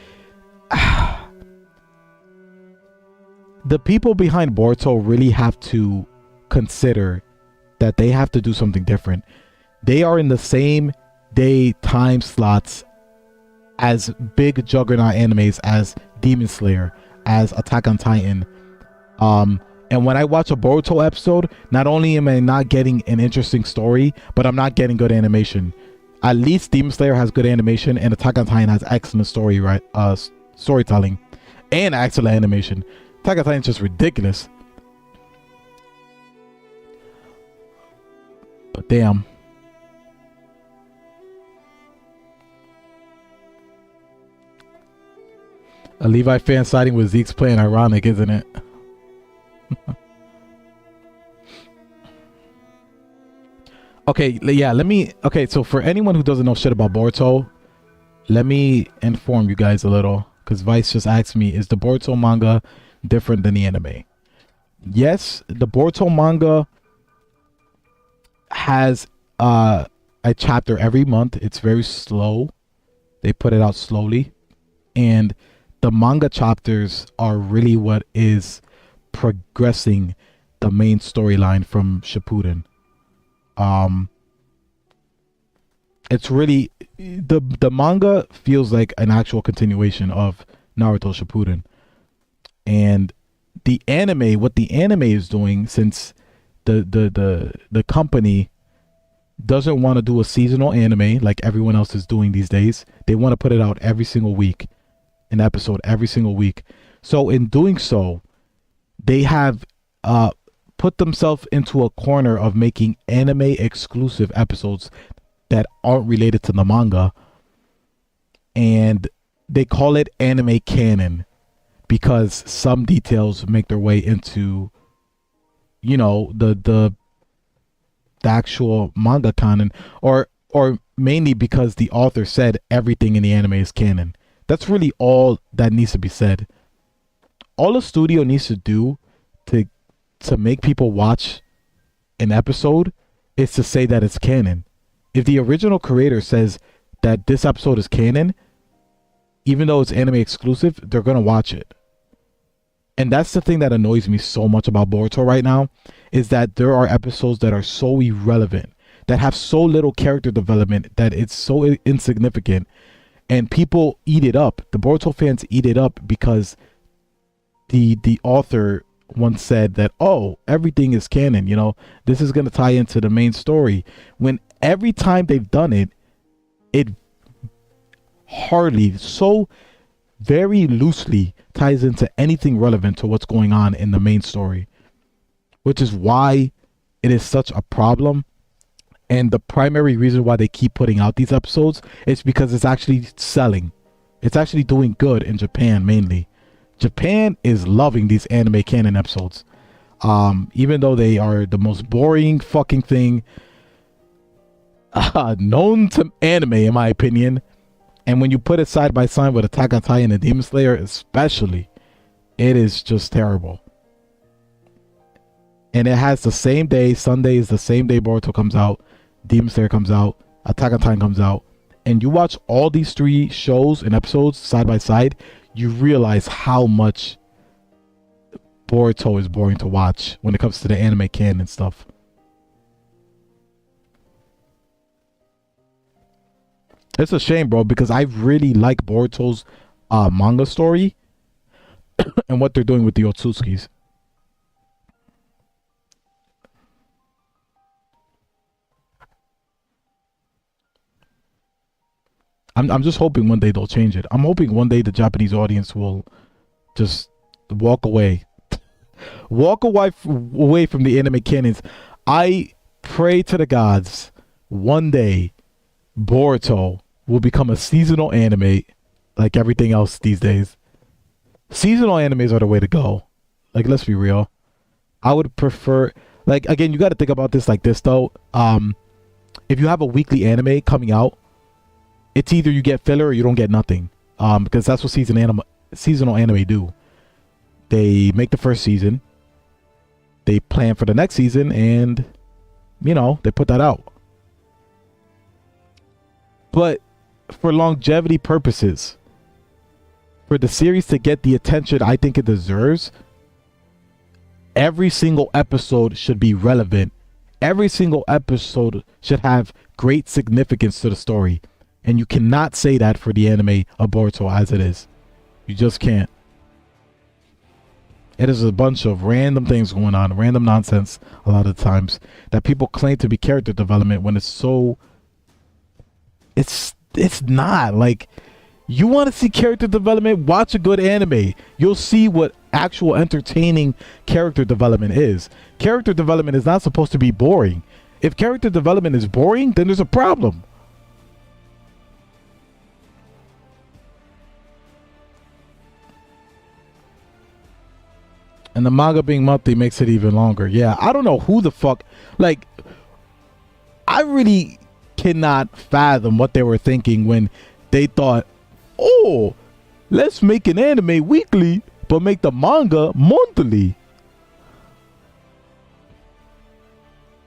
Speaker 1: the people behind Boruto really have to consider that they have to do something different. They are in the same day time slots as big juggernaut animes as Demon Slayer, as Attack on Titan. And when I watch a Boruto episode, not only am I not getting an interesting story, but I'm not getting good animation. At least Demon Slayer has good animation and Attack on Titan has excellent storytelling and excellent animation. Attack on Titan is just ridiculous. But damn. A Levi fan siding with Zeke's playing ironic, isn't it? Okay, yeah, okay, so for anyone who doesn't know shit about Boruto, let me inform you guys a little, because Vice just asked me, is the Boruto manga different than the anime? Yes, the Boruto manga has a chapter every month. It's very slow. They put it out slowly, and the manga chapters are really what is progressing the main storyline from Shippuden. It's really the manga feels like an actual continuation of Naruto Shippuden, and the anime, what the anime is doing, since the company doesn't want to do a seasonal anime like everyone else is doing these days. They want to put it out every single week, an episode every single week. So in doing so, they have put themselves into a corner of making anime exclusive episodes that aren't related to the manga, and they call it anime canon because some details make their way into, you know, the actual manga canon, or mainly because the author said everything in the anime is canon. That's really all that needs to be said. All a studio needs to do to make people watch an episode is to say that it's canon. If the original creator says that this episode is canon, even though it's anime exclusive, they're gonna watch it. And that's the thing that annoys me so much about Boruto right now, is that there are episodes that are so irrelevant, that have so little character development, that it's so insignificant, and people eat it up. The Boruto fans eat it up because the author once said that, oh, everything is canon, you know, this is going to tie into the main story, when every time they've done it, it hardly, so very loosely ties into anything relevant to what's going on in the main story, which is why it is such a problem. And the primary reason why they keep putting out these episodes is because it's actually selling. It's actually doing good in Japan mainly. Japan is loving these anime canon episodes. Even though they are the most boring fucking thing known to anime, in my opinion. And when you put it side by side with Attack on Titan and Demon Slayer especially, it is just terrible. And it has the same day. Sunday is the same day Boruto comes out, Demon Slayer comes out, Attack on Titan comes out. And you watch all these three shows and episodes side by side, you realize how much Boruto is boring to watch when it comes to the anime canon and stuff. It's a shame, bro, because I really like Boruto's manga story and what they're doing with the Otsutskis. I'm just hoping one day they'll change it. I'm hoping one day the Japanese audience will just walk away. Walk away from the anime canons. I pray to the gods one day Boruto will become a seasonal anime like everything else these days. Seasonal animes are the way to go. Like, let's be real. I would prefer, like, again, you got to think about this like this though. If you have a weekly anime coming out, it's either you get filler or you don't get nothing. Because that's what seasonal anime do. They make the first season, they plan for the next season, and you know, they put that out. But for longevity purposes, for the series to get the attention I think it deserves, every single episode should be relevant. Every single episode should have great significance to the story. And you cannot say that for the anime of Boruto as it is. You just can't. It is a bunch of random things going on, random nonsense a lot of times that people claim to be character development when it's so... It's not. Like, you want to see character development? Watch a good anime. You'll see what actual entertaining character development is. Character development is not supposed to be boring. If character development is boring, then there's a problem. And the manga being monthly makes it even longer. Yeah, I don't know who the fuck... Like, I really cannot fathom what they were thinking when they thought, oh, let's make an anime weekly, but make the manga monthly.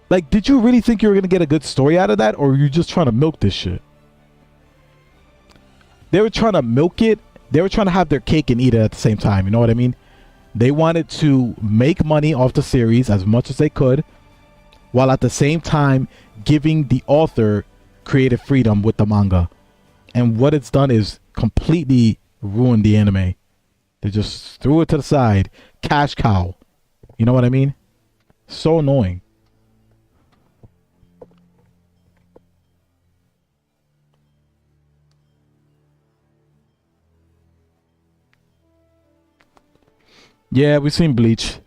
Speaker 1: Like, did you really think you were going to get a good story out of that? Or were you just trying to milk this shit? They were trying to milk it. They were trying to have their cake and eat it at the same time. You know what I mean? They wanted to make money off the series as much as they could, while at the same time giving the author creative freedom with the manga. And what it's done is completely ruined the anime. They just threw it to the side. Cash cow. You know what I mean? So annoying. Yeah, we've seen Bleach.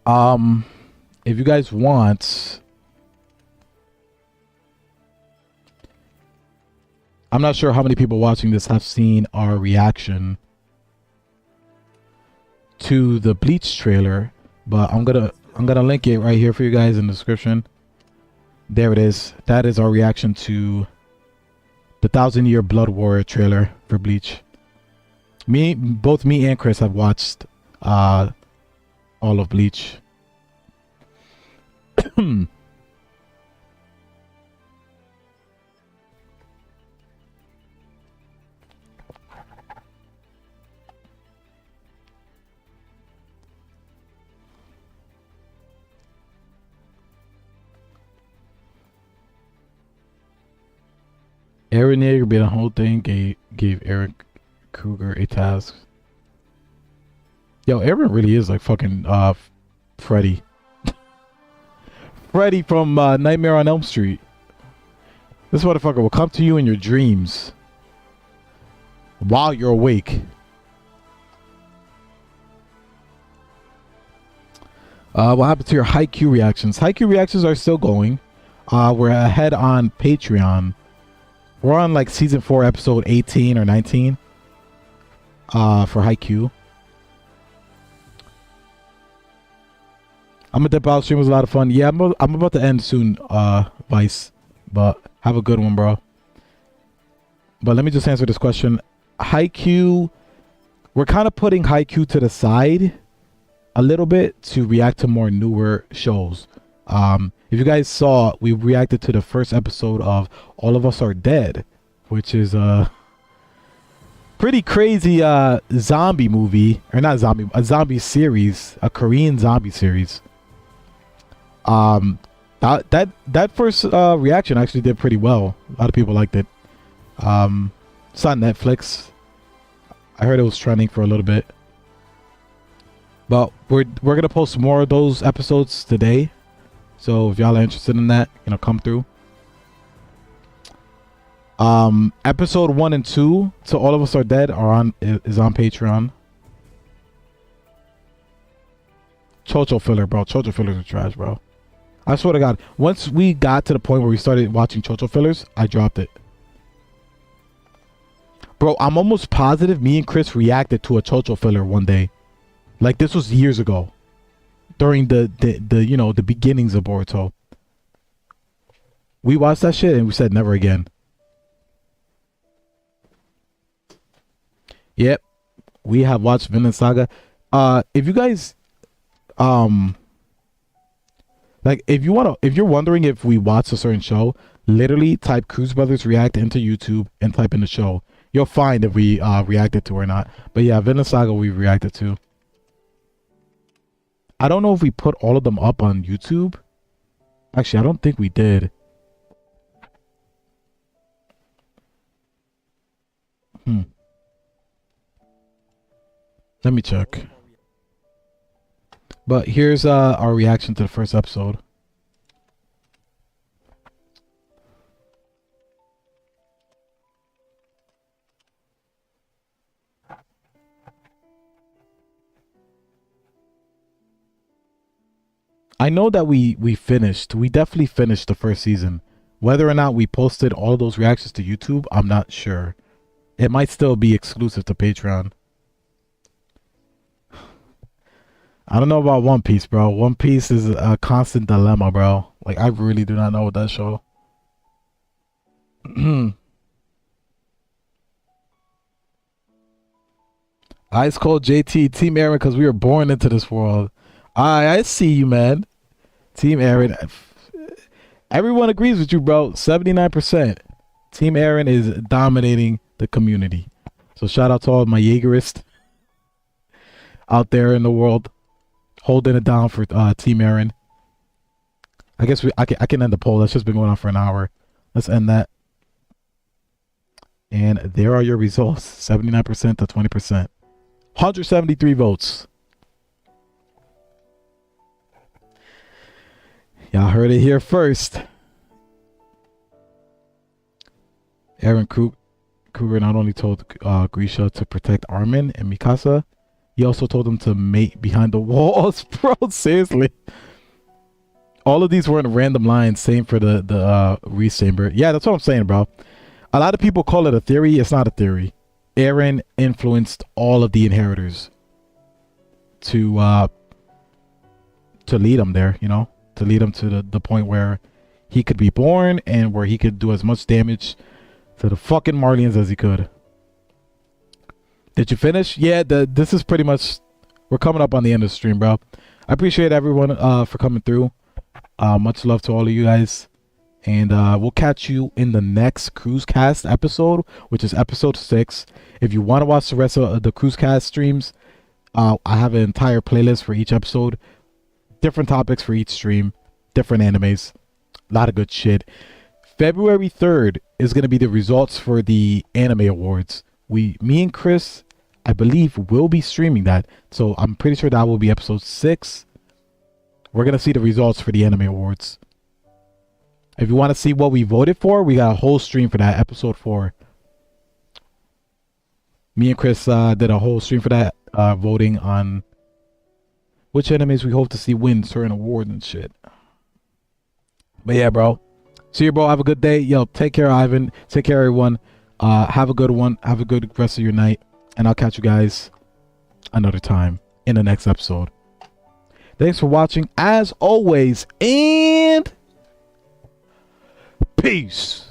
Speaker 1: If you guys want, I'm not sure how many people watching this have seen our reaction to the Bleach trailer, but I'm gonna link it right here for you guys in the description. There it is. That is our reaction to the 1,000-Year Blood Warrior trailer for Bleach. Both me and Chris have watched all of Bleach. Eren Yeager beat the whole thing, gave Eric Kruger a task. Yo, Eren really is like fucking Freddy. Freddy from Nightmare on Elm Street. This motherfucker will come to you in your dreams. while you're awake. What happened to your Haikyuu reactions? Haikyuu reactions are still going. We're ahead on Patreon. We're on like season 4, episode 18 or 19. For Haikyuu. I'm gonna dip out. Stream was a lot of fun. Yeah, I'm about to end soon, Vice. But have a good one, bro. But let me just answer this question. Haikyuu, we're kind of putting Haikyuu to the side a little bit to react to more newer shows. If you guys saw, we reacted to the first episode of All of Us Are Dead, which is a pretty crazy zombie movie, or not zombie, a zombie series, a Korean zombie series. That first reaction actually did pretty well. A lot of people liked it. It's on Netflix. I heard it was trending for a little bit. But we're gonna post more of those episodes today. So if y'all are interested in that, come through. Episode 1 and 2 to All of Us Are Dead is on Patreon. Chocho filler, bro. Chocho fillers are trash, bro. I swear to God, once we got to the point where we started watching Chocho fillers, I dropped it. Bro, I'm almost positive me and Chris reacted to a Chocho filler one day. Like, this was years ago. During the beginnings of Boruto. We watched that shit and we said never again. Yep. We have watched Vinland Saga. If you guys if you're wondering if we watched a certain show, literally type Cruz Brothers React into YouTube and type in the show. You'll find if we reacted to or not. But yeah, Vinland Saga we reacted to. I don't know if we put all of them up on YouTube. Actually, I don't think we did. Let me check. But here's our reaction to the first episode. I know that we definitely finished the first season. Whether or not we posted all those reactions to YouTube, I'm not sure. It might still be exclusive to Patreon. I don't know about One Piece, bro. One Piece is a constant dilemma, bro. Like, I really do not know with that show. Ice Cold JT, Team Eren, because we were born into this world. I see you, man. Team Eren. Everyone agrees with you, bro. 79%. Team Eren is dominating the community. So shout out to all my Jaegerists out there in the world, holding it down for Team Eren. I guess I can end the poll. That's just been going on for an hour. Let's end that. And there are your results. 79% to 20%. 173 votes. Y'all heard it here first. Eren Kruger not only told Grisha to protect Armin and Mikasa, he also told him to mate behind the walls. Bro, seriously. All of these weren't random lines. Same for the Reese Chamber. Yeah, that's what I'm saying, bro. A lot of people call it a theory. It's not a theory. Eren influenced all of the inheritors to lead them there, to lead him to the point where he could be born and where he could do as much damage to the fucking Marlians as he could. Did you finish? Yeah, this is pretty much, we're coming up on the end of the stream, bro. I appreciate everyone for coming through. Much love to all of you guys. And we'll catch you in the next Cruz Cast episode, which is episode 6. If you want to watch the rest of the Cruz Cast streams, I have an entire playlist for each episode. Different topics for each stream, different animes, a lot of good shit. February 3rd is going to be the results for the anime awards. Me and Chris, I believe, will be streaming that. So I'm pretty sure that will be episode 6. We're going to see the results for the anime awards. If you want to see what we voted for, we got a whole stream for that, episode 4. Me and Chris did a whole stream for that, voting on which animes we hope to see win certain awards and shit. But yeah, bro. See you, bro. Have a good day. Yo, take care, Ivan. Take care, everyone. Have a good one. Have a good rest of your night. And I'll catch you guys another time in the next episode. Thanks for watching, as always. And peace.